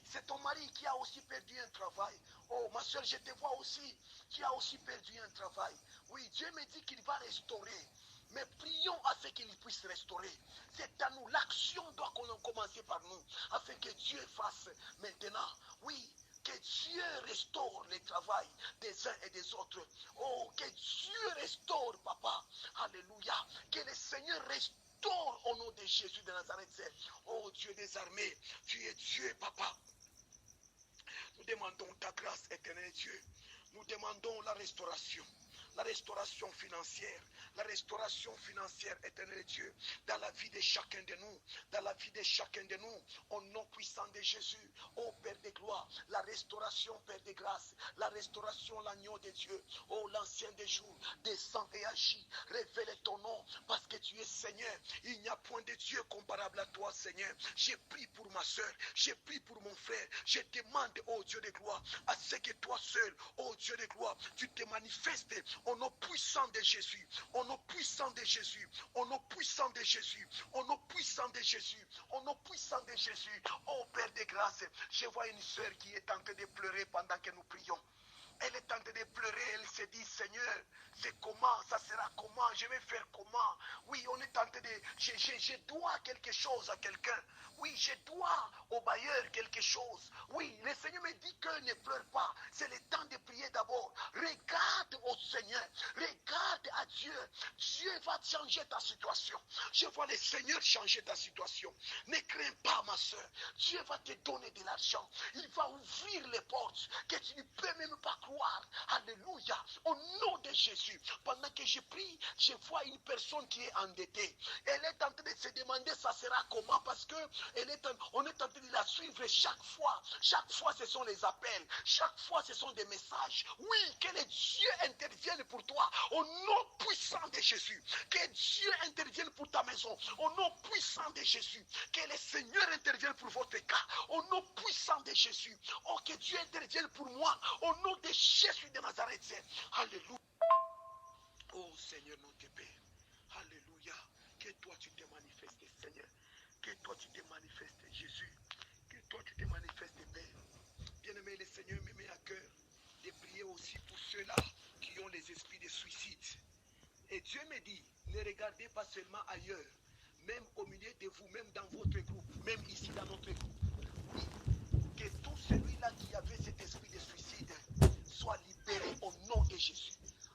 C'est ton mari qui a aussi perdu un travail. Oh, ma soeur, je te vois aussi. Tu as aussi perdu un travail. Oui, Dieu me dit qu'il va restaurer. Mais prions afin qu'il puisse restaurer. C'est à nous. L'action doit commencer par nous. Afin que Dieu fasse maintenant. Oui, que Dieu restaure le travail des uns et des autres. Oh, que Dieu restaure, papa. Alléluia. Que le Seigneur restaure au nom de Jésus de Nazareth. Oh, Dieu des armées. Tu es Dieu, papa. Nous demandons ta grâce, éternel Dieu. Nous demandons la restauration financière, éternel Dieu, dans la vie de chacun de nous, au nom puissant de Jésus, ô Père de gloire, la restauration, Père de grâce, la restauration, l'agneau de Dieu, ô l'ancien des jours, descends et agis, révèle ton nom, parce que tu es Seigneur, il n'y a point de Dieu comparable à toi, Seigneur. J'ai prié pour ma soeur, j'ai prié pour mon frère, je demande, ô Dieu de gloire, à ce que toi seul, ô Dieu de gloire, tu te manifestes au nom puissant de Jésus, au nom puissant de Jésus, au nom puissant de Jésus, au nom puissant de Jésus, au nom puissant de Jésus. Oh Père de grâce, je vois une soeur qui est en train de pleurer pendant que nous prions. Elle est en train de pleurer, elle se dit, Seigneur, c'est comment, ça sera comment, je vais faire comment. Oui, on est en train de, je dois quelque chose à quelqu'un. Oui, je dois au bailleur quelque chose. Oui, le Seigneur me dit que ne pleure pas. C'est le temps de prier d'abord. Regarde au Seigneur, regarde à Dieu. Dieu va changer ta situation. Je vois le Seigneur changer ta situation. Ne crains pas, ma soeur. Dieu va te donner de l'argent. Il va ouvrir les portes que tu ne peux même pas croire. Alléluia. Au nom de Jésus. Pendant que je prie, je vois une personne qui est endettée. Elle est en train de se demander ça sera comment, parce que on est en train de la suivre chaque fois. Chaque fois, ce sont les appels. Chaque fois, ce sont des messages. Oui, que les dieux interviennent pour toi. Au nom puissant de Jésus. Que Dieu intervienne pour ta maison. Au nom puissant de Jésus. Que le Seigneur intervienne pour votre cas. Au nom puissant de Jésus. Oh, que Dieu intervienne pour moi. Au nom de Jésus de Nazareth. Alléluia. Oh Seigneur notre Père. Alléluia. Que toi tu te manifestes, Seigneur. Que toi tu te manifestes, Jésus. Que toi tu te manifestes, Père. Bien-aimé, le Seigneur me met à cœur de prier aussi pour ceux-là qui ont les esprits de suicide. Et Dieu me dit, ne regardez pas seulement ailleurs, même au milieu de vous, même dans votre groupe, même ici dans notre groupe. Oui, que tout celui-là qui avait cet esprit de suicide soit libéré au nom de Jésus.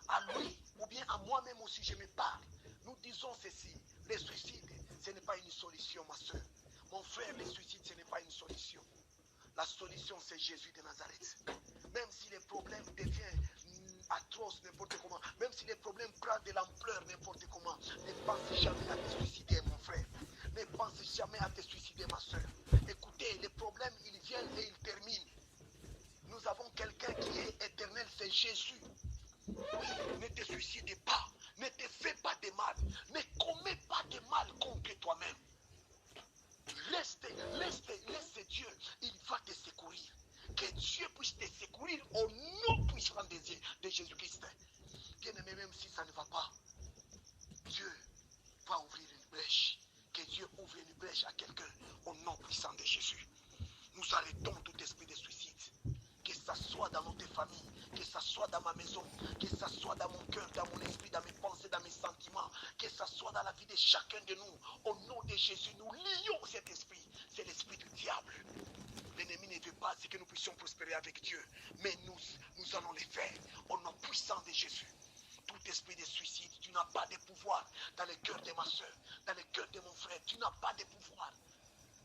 À lui, ou bien à moi-même aussi, je me parle. Nous disons ceci, le suicide, ce n'est pas une solution, ma soeur. Mon frère, le suicide, ce n'est pas une solution. La solution, c'est Jésus de Nazareth. Même si les problèmes deviennent atroces n'importe comment, même si les problèmes prennent de l'ampleur n'importe comment, ne pense jamais à te suicider, mon frère. Ne pense jamais à te suicider, ma soeur. Écoutez, les problèmes, ils viennent et ils terminent. Nous avons quelqu'un qui est éternel, c'est Jésus. Oui, ne te suicide pas, ne te fais pas de mal, ne commets pas de mal contre toi-même. Laisse Dieu, il va te secourir. Que Dieu puisse te secourir au nom puissant de Jésus-Christ. Bien-aimé, même si ça ne va pas, Dieu va ouvrir une brèche. Que Dieu ouvre une brèche à quelqu'un au nom puissant de Jésus. Nous arrêtons tout esprit de suicide. Que ça soit dans notre famille, que ça soit dans ma maison, que ça soit dans mon cœur, dans mon esprit, dans mes pensées, dans mes sentiments, que ça soit dans la vie de chacun de nous. Au nom de Jésus, nous lions cet esprit. C'est l'esprit du diable. L'ennemi ne veut pas que nous puissions prospérer avec Dieu. Mais nous allons le faire au nom puissant de Jésus. Tout esprit de suicide, tu n'as pas de pouvoir dans le cœur de ma soeur, dans le cœur de mon frère. Tu n'as pas de pouvoir.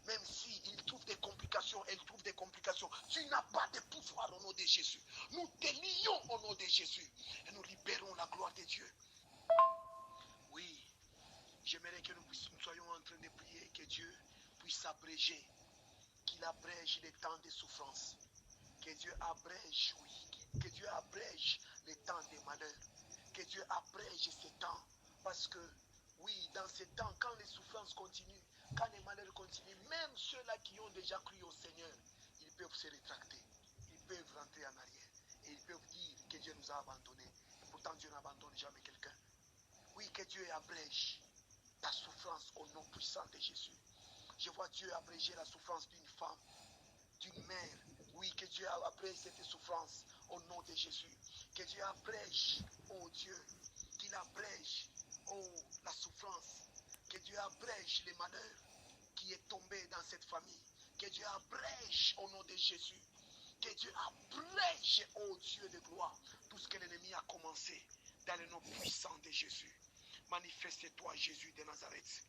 Même s'il trouve des complications, elle trouve des complications, tu n'as pas de pouvoir au nom de Jésus. Nous te lions au nom de Jésus et nous libérons la gloire de Dieu. Oui, j'aimerais que nous soyons en train de prier que Dieu puisse abréger, qu'il abrège les temps de souffrance. Que Dieu abrège, oui, que Dieu abrège les temps des malheurs. Que Dieu abrège ces temps. Parce que, oui, dans ces temps, quand les souffrances continuent, quand les malheurs continuent, même ceux-là qui ont déjà cru au Seigneur, ils peuvent se rétracter. Ils peuvent rentrer en arrière. Et ils peuvent dire que Dieu nous a abandonnés. Et pourtant, Dieu n'abandonne jamais quelqu'un. Oui, que Dieu abrège ta souffrance au nom puissant de Jésus. Je vois Dieu abréger la souffrance d'une femme, d'une mère. Oui, que Dieu abrège cette souffrance au nom de Jésus. Que Dieu abrège, oh Dieu, qu'il abrège, oh, la souffrance. Que Dieu abrège les malheurs qui est tombé dans cette famille. Que Dieu abrège au nom de Jésus. Que Dieu abrège, oh Dieu de gloire, tout ce que l'ennemi a commencé dans le nom puissant de Jésus. Manifeste-toi, Jésus de Nazareth.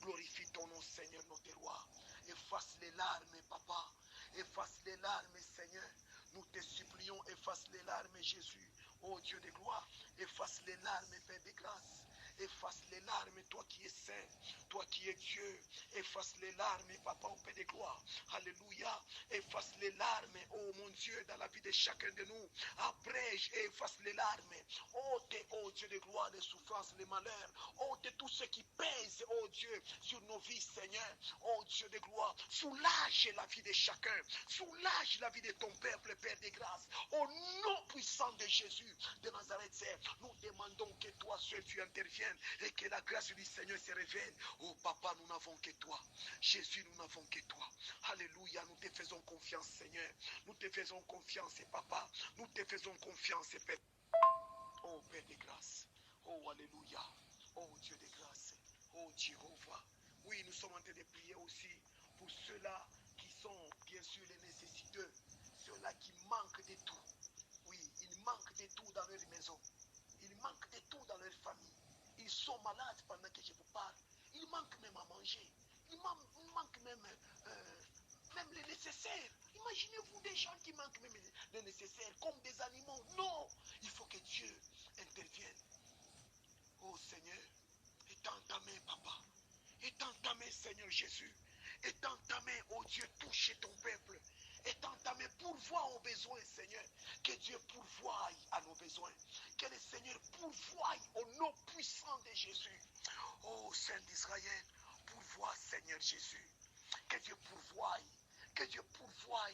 Glorifie ton nom, Seigneur, notre roi. Efface les larmes, papa. Efface les larmes, Seigneur. Nous te supplions, efface les larmes, Jésus. Oh Dieu de gloire, efface les larmes, Père de grâce. Efface les larmes, toi qui es saint, toi qui es Dieu. Efface les larmes, papa, au Père de gloire. Alléluia. Efface les larmes, oh mon Dieu, dans la vie de chacun de nous. Abrège et efface les larmes. Ôte, oh Dieu de gloire, les souffrances, les malheurs. Ôte tout ce qui pèse, oh Dieu, sur nos vies, Seigneur. Oh Dieu de gloire, soulage la vie de chacun. Soulage la vie de ton peuple, Père de grâce. Au nom puissant de Jésus de Nazareth, nous demandons que toi seul tu interviennes et que la grâce du Seigneur se révèle. Oh papa, nous n'avons que toi. Jésus, nous n'avons que toi. Alléluia, nous te faisons confiance, Seigneur. Nous te faisons confiance, papa. Nous te faisons confiance, Père. Oh Père de grâce. Oh Alléluia. Oh Dieu de grâce. Oh Jéhovah. Oui, nous sommes en train de prier aussi pour ceux-là qui sont bien sûr les nécessiteux. Ceux-là qui manquent de tout. Oui, ils manquent de tout dans leur maison. Ils manquent de tout dans leur famille. Ils sont malades pendant que je vous parle. Ils manquent même à manger. Ils manquent même, même les nécessaires. Imaginez-vous des gens qui manquent même les nécessaires, comme des animaux. Non, il faut que Dieu intervienne. Oh Seigneur, étends ta main, papa. Étends ta main, Seigneur Jésus. Étends ta main, oh Dieu, touche ton peuple. Étends ta main, pourvoie aux besoins, Seigneur. Que Dieu pourvoie à nos besoins. Que le Seigneur pourvoie au nom puissant de Jésus. Oh Saint d'Israël, pourvoie, Seigneur Jésus. Que Dieu pourvoie. Que Dieu pourvoie.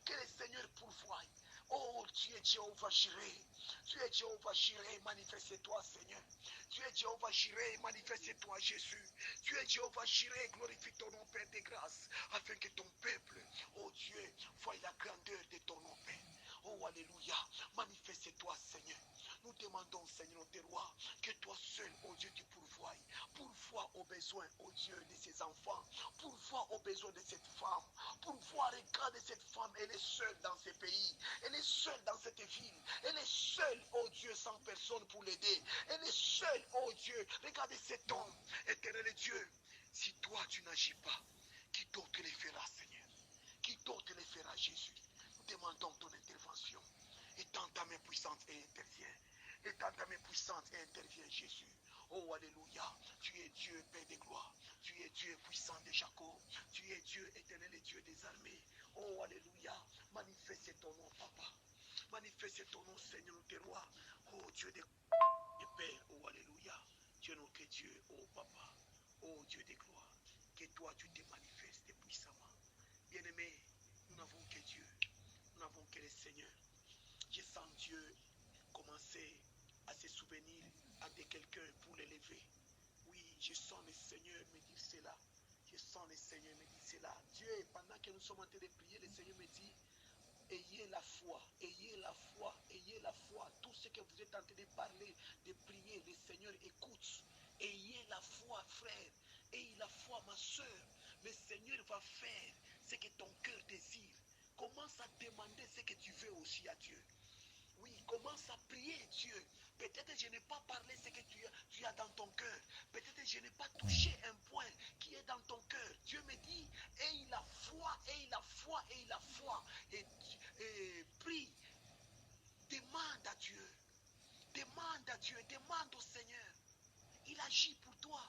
Que le Seigneur pourvoie. Oh, tu es Jéhovah Jireh. Tu es Jéhovah Jireh, manifeste-toi, Seigneur. Tu es Jéhovah Jireh, manifeste-toi, Jésus. Tu es Jéhovah Jireh, glorifie ton nom, Père de grâce, afin que ton peuple, oh Dieu, voie la grandeur de ton nom, Père. Oh, alléluia, manifeste-toi, Seigneur. Nous demandons, Seigneur, notre roi, que toi seul, oh Dieu, tu pourvoies. Pourvoie aux besoins, oh Dieu, de ces enfants. Pourvoie aux besoins de cette femme. pour voir, regarde cette femme, elle est seule dans ce pays, elle est seule dans cette ville, elle est seule, oh Dieu, sans personne pour l'aider, elle est seule, oh Dieu, regardez cet homme, éternel Dieu, si toi tu n'agis pas, qui d'autre les fera, Seigneur? Qui d'autre les fera, Jésus? Nous demandons ton intervention. Étends ta main puissante et interviens. Étends ta main puissante et interviens, Jésus. Oh, alléluia. Tu es Dieu, Père de gloire. Tu es Dieu puissant de Jacob. Tu es Dieu éternel et Dieu des armées. Oh, alléluia. Manifeste ton nom, Papa. Manifeste ton nom, Seigneur, notre roi. Oh, Dieu de Père. Oh, alléluia. Tu es notre Dieu, oh, Papa. Oh, Dieu de gloire. Que toi, tu te manifestes puissamment. Bien-aimé, nous n'avons que Dieu. Nous n'avons que le Seigneur. Je sens Dieu commencer à se souvenir de quelqu'un pour l'élever. Oui, je sens le Seigneur me dire cela. Je sens le Seigneur me dire cela. Dieu, pendant que nous sommes en train de prier, le Seigneur me dit, ayez la foi, ayez la foi, ayez la foi. Tout ce que vous êtes en train de parler, de prier, le Seigneur écoute. Ayez la foi, frère. Ayez la foi, ma soeur. Le Seigneur va faire ce que ton cœur désire. Commence à demander ce que tu veux aussi à Dieu. Oui, commence à prier Dieu. Peut-être je n'ai pas parlé ce que tu as dans ton cœur. Peut-être je n'ai pas touché un point qui est dans ton cœur. Dieu me dit, aie la foi, aie la foi, aie la foi. Et prie. Demande à Dieu. Demande à Dieu. Demande au Seigneur. Il agit pour toi.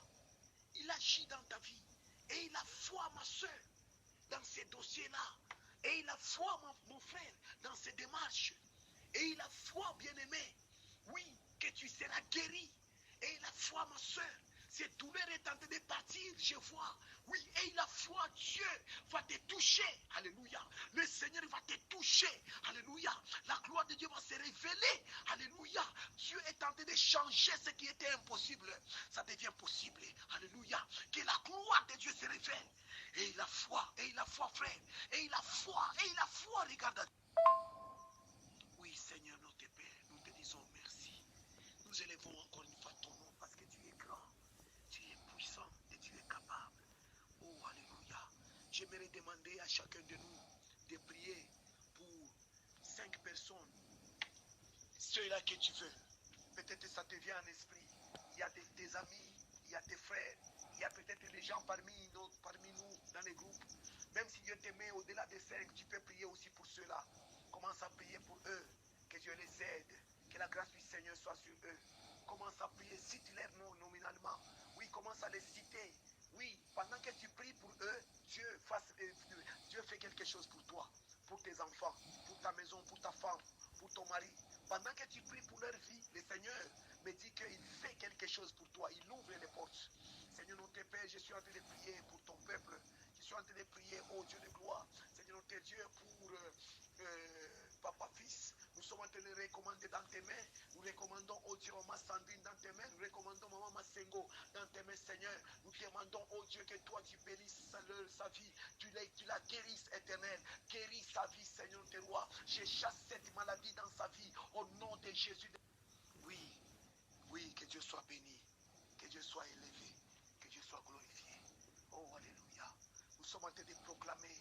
Il agit dans ta vie. Aie la foi, ma soeur, dans ces dossiers-là. Aie la foi, mon frère, dans ces démarches. Aie la foi, bien-aimé. Oui, que tu seras guéri. Aie la foi, ma soeur. Cette douleur est en train de partir, je vois. Oui, aie la foi, Dieu va te toucher. Alléluia. Le Seigneur va te toucher. Alléluia. La gloire de Dieu va se révéler. Alléluia. Dieu est en train de changer ce qui était impossible. Ça devient possible. Alléluia. Que la gloire de Dieu se révèle. Aie la foi, frère. Aie la foi, regarde. Oui, Seigneur, notre Père, nous te disons merci. Nous élevons encore une fois ton nom parce que tu es grand, tu es puissant et tu es capable. Oh, alléluia. J'aimerais demander à chacun de nous de prier pour 5 personnes. Ceux-là que tu veux. Peut-être ça te vient en esprit. Il y a tes amis, il y a tes frères, il y a peut-être des gens parmi nous dans les groupes. Même si Dieu te met au-delà des 5, tu peux prier aussi pour ceux-là. Commence à prier pour eux, que Dieu les aide, que la grâce du Seigneur soit sur eux. Commence à prier, cite leur nom nominalement. Oui, commence à les citer. Oui, pendant que tu pries pour eux, Dieu fait quelque chose pour toi, pour tes enfants, pour ta maison, pour ta femme, pour ton mari. Pendant que tu pries pour leur vie, le Seigneur me dit qu'il fait quelque chose pour toi. Il ouvre les portes. Seigneur notre Père, je suis en train de prier pour ton peuple. Je suis en train de prier, oh Dieu de gloire. Seigneur notre Dieu, pour Papa Fils. Nous sommes en train de recommander dans tes mains. Nous recommandons, oh Dieu, Maman Sandrine dans tes mains. Nous recommandons Maman Massengo dans tes mains, Seigneur. Nous demandons, oh Dieu, que toi tu bénisses sa vie. Tu la guérisses, éternel. Guéris sa vie, Seigneur, tes rois. Je chasse cette maladie dans sa vie. Au nom de Jésus. Oui, que Dieu soit béni. Que Dieu soit élevé. Que Dieu soit glorifié. Oh, alléluia. Nous sommes en train de proclamer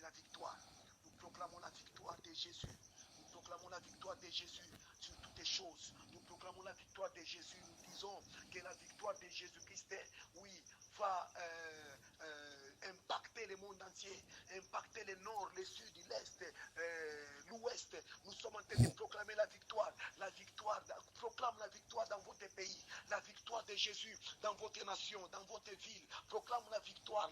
la victoire. Nous proclamons la victoire de Jésus. Nous proclamons la victoire de Jésus sur toutes les choses. Nous proclamons la victoire de Jésus. Nous disons que la victoire de Jésus-Christ, oui, va impacter le monde entier, impacter le nord, le sud, l'est, l'ouest. Nous sommes en train de proclamer la victoire. Proclame la victoire dans votre pays, la victoire de Jésus dans votre nation, dans votre ville. Proclame la victoire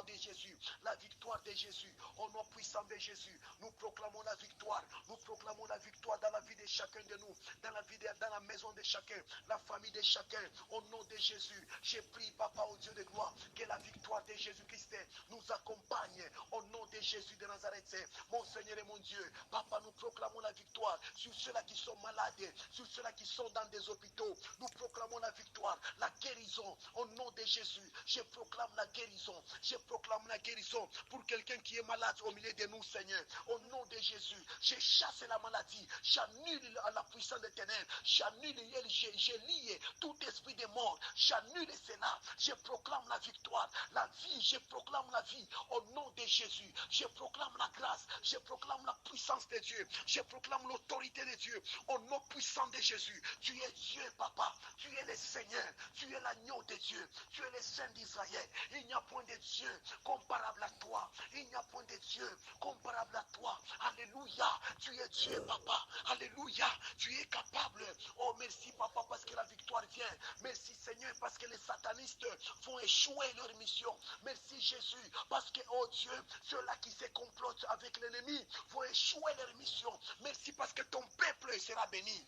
de Jésus, la victoire de Jésus. Au nom puissant de Jésus, nous proclamons la victoire. Nous proclamons la victoire dans la vie de chacun de nous, dans la maison de chacun, la famille de chacun. Au nom de Jésus, j'ai pris, Papa, au Dieu de gloire, que la victoire de Jésus-Christ nous accompagne. Au nom de Jésus de Nazareth, mon Seigneur et mon Dieu, Papa, nous proclamons la victoire sur ceux-là qui sont malades, sur ceux-là qui sont dans des hôpitaux. Nous proclamons la victoire, la guérison. Au nom de Jésus, je proclame la guérison. Je proclame la guérison pour quelqu'un qui est malade au milieu de nous, Seigneur. Au nom de Jésus, je chasse la maladie. J'annule la puissance des ténèbres. J'annule, je lie tout esprit de mort. J'annule cela. Je proclame proclame la victoire, la vie, je proclame la vie au nom de Jésus. Je proclame la grâce, je proclame la puissance de Dieu, je proclame l'autorité de Dieu au nom puissant de Jésus. Tu es Dieu, papa, tu es le Seigneur, tu es l'agneau de Dieu, tu es le Saint d'Israël. Il n'y a point de Dieu comparable à toi, il n'y a point de Dieu comparable à toi. Alléluia, tu es Dieu, papa, alléluia, tu es capable. Oh, merci, papa, parce que la victoire vient. Merci, Seigneur, parce que les satanistes vont échouer leur mission. Merci, Jésus, parce que, oh Dieu, ceux-là qui se complotent avec l'ennemi vont échouer leur mission. Merci, parce que ton peuple sera béni.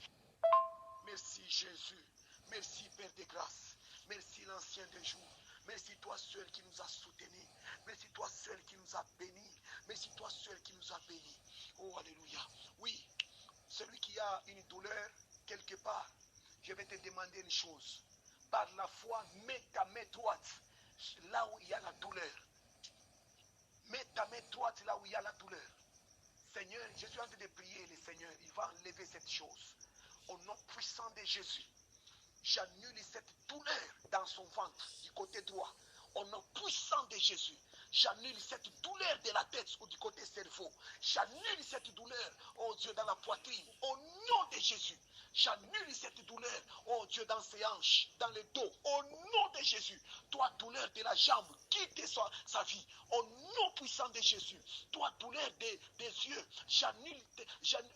Merci, Jésus. Merci, Père de grâce. Merci, l'Ancien des jours. Merci, toi seul qui nous a soutenus. Merci, toi seul qui nous a bénis. Merci, toi seul qui nous a bénis. Oh, alléluia. Oui, celui qui a une douleur quelque part, je vais te demander une chose. Par la foi, mets ta main droite là où il y a la douleur. Mets ta main droite là où il y a la douleur. Seigneur, je suis en train de prier le Seigneur. Il va enlever cette chose. Au nom puissant de Jésus, j'annule cette douleur dans son ventre du côté droit. Au nom puissant de Jésus, j'annule cette douleur de la tête ou du côté cerveau. J'annule cette douleur, oh Dieu, dans la poitrine. Au nom de Jésus, j'annule cette douleur, oh Dieu, dans ses hanches, dans le dos. Au nom de Jésus, toi, douleur de la jambe, quitte sa vie. Au nom puissant de Jésus, toi, douleur des yeux, j'annule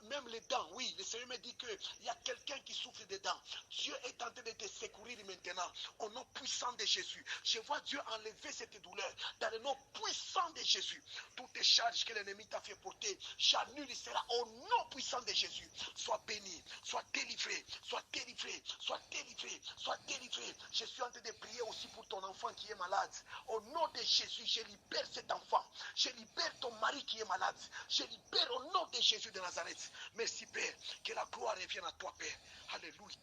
même les dents. Oui, le Seigneur me dit qu'il y a quelqu'un qui souffre des dents. Dieu est en train de te secourir maintenant. Au nom puissant de Jésus, je vois Dieu enlever cette douleur dans le nom puissant de Jésus. Toutes les charges que l'ennemi t'a fait porter, j'annule cela au nom puissant de Jésus. Sois béni, sois délivré, sois délivré, sois délivré, sois délivré. Je suis en train de prier aussi pour ton enfant qui est malade. Au nom de Jésus, je libère cet enfant. Je libère ton mari qui est malade. Je libère au nom de Jésus de Nazareth. Merci, Père. Que la gloire revienne à toi, Père. Alléluia.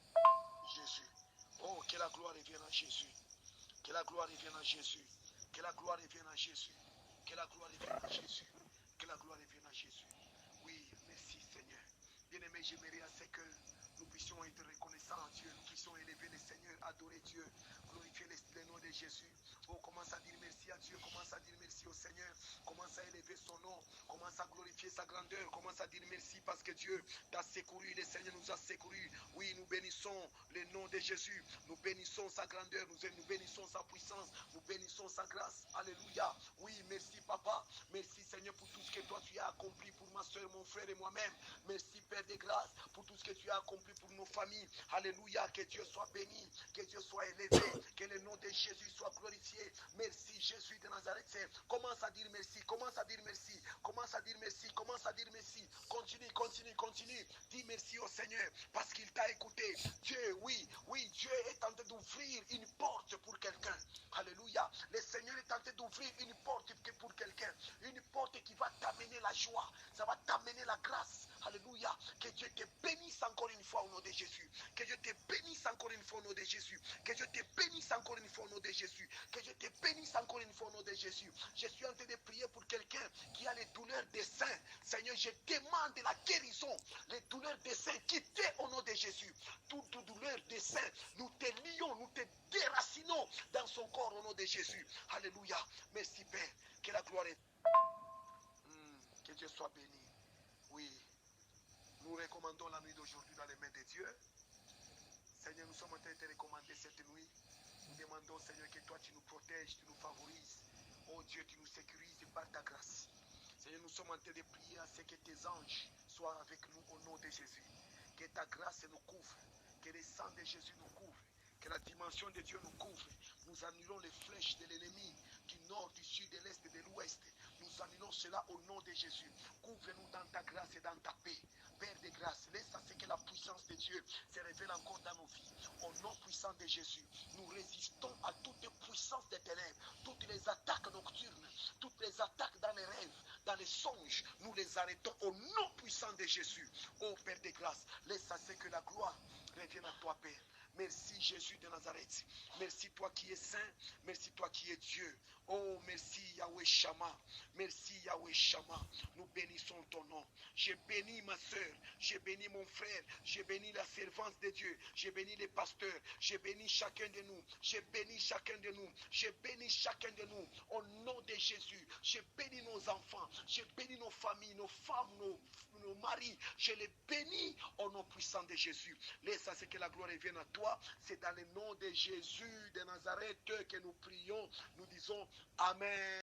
Jésus. Oh, que la gloire revienne à Jésus. Que la gloire revienne à Jésus. Que la gloire revienne à Jésus. Que la gloire revienne à Jésus. Que la gloire revienne à Jésus. Oui, merci Seigneur. Bien-aimé, j'aimerais à ce que nous puissions être reconnaissants à Dieu. Nous puissions élever le Seigneur, adorer Dieu, glorifier le nom de Jésus. Oh, commence à dire merci à Dieu. Commence à dire merci au Seigneur. Commence à élever son nom. Commence à glorifier sa grandeur. Commence à dire merci parce que Dieu t'a secouru. Le Seigneur nous a secouru. Oui, nous bénissons le nom de Jésus. Nous bénissons sa grandeur. Nous bénissons sa puissance. Nous bénissons sa grâce. Alléluia. Oui, merci Papa. Merci Seigneur pour tout ce que toi tu as accompli pour ma soeur, mon frère et moi-même. Merci Père de grâce pour tout ce que tu as accompli pour nos familles. Alléluia. Que Dieu soit béni. Que Dieu soit élevé. Que le nom de Jésus soit glorifié. Merci Jésus de Nazareth. Commence à dire merci. Commence à dire merci. Commence à dire merci. Commence à dire merci. Continue, continue, continue. Dis merci au Seigneur parce qu'il t'a écouté. Dieu, oui, Dieu est en train d'ouvrir une porte pour quelqu'un. Alléluia. Le Seigneur est en train d'ouvrir une porte pour quelqu'un. Une porte qui va t'amener la joie. Ça va t'amener la grâce. Alléluia. Que Dieu te bénisse encore une fois au nom de Jésus. Que Dieu te bénisse encore une fois au nom de Jésus. Que Dieu te bénisse encore une fois au nom de Jésus. Que Dieu te bénisse encore une fois au nom de Jésus. Je suis en train de prier pour quelqu'un qui a les douleurs des seins. Seigneur, je demande la guérison. Les douleurs des seins, quittez au nom de Jésus. Toute douleur des seins, nous te lions, nous te déracinons dans son corps au nom de Jésus. Alléluia. Merci Père. Que la gloire est. Que Dieu soit béni. Oui. Nous recommandons la nuit d'aujourd'hui dans les mains de Dieu. Seigneur, nous sommes en train de te recommander cette nuit. Nous demandons, Seigneur, que toi tu nous protèges, tu nous favorises. Oh Dieu, tu nous sécurises par ta grâce. Seigneur, nous sommes en train de prier à ce que tes anges soient avec nous au nom de Jésus. Que ta grâce nous couvre. Que le sang de Jésus nous couvre. Que la dimension de Dieu nous couvre. Nous annulons les flèches de l'ennemi du nord, du sud, de l'est et de l'ouest. Nous annulons cela au nom de Jésus. Couvre-nous dans ta grâce et dans ta paix. Père de grâce, laisse à ce que la puissance de Dieu se révèle encore dans nos vies. Au nom puissant de Jésus, nous résistons à toute puissance des ténèbres, toutes les attaques nocturnes, toutes les attaques dans les rêves, dans les songes. Nous les arrêtons au nom puissant de Jésus. Ô Père de grâce, laisse à ce que la gloire revienne à toi, Père. Merci Jésus de Nazareth. Merci toi qui es saint. Merci toi qui es Dieu. Oh, merci Yahweh Shama. Merci Yahweh Shama. Nous bénissons ton nom. J'ai béni ma soeur. J'ai béni mon frère. J'ai béni la servante de Dieu. J'ai béni les pasteurs. J'ai béni chacun de nous. J'ai béni chacun de nous. J'ai béni chacun de nous. Au nom de Jésus. J'ai béni nos enfants. J'ai béni nos familles, nos femmes, nos maris. Je les bénis au nom puissant de Jésus. Laisse à ce que la gloire revienne à toi. C'est dans le nom de Jésus de Nazareth que nous prions. Nous disons Amen.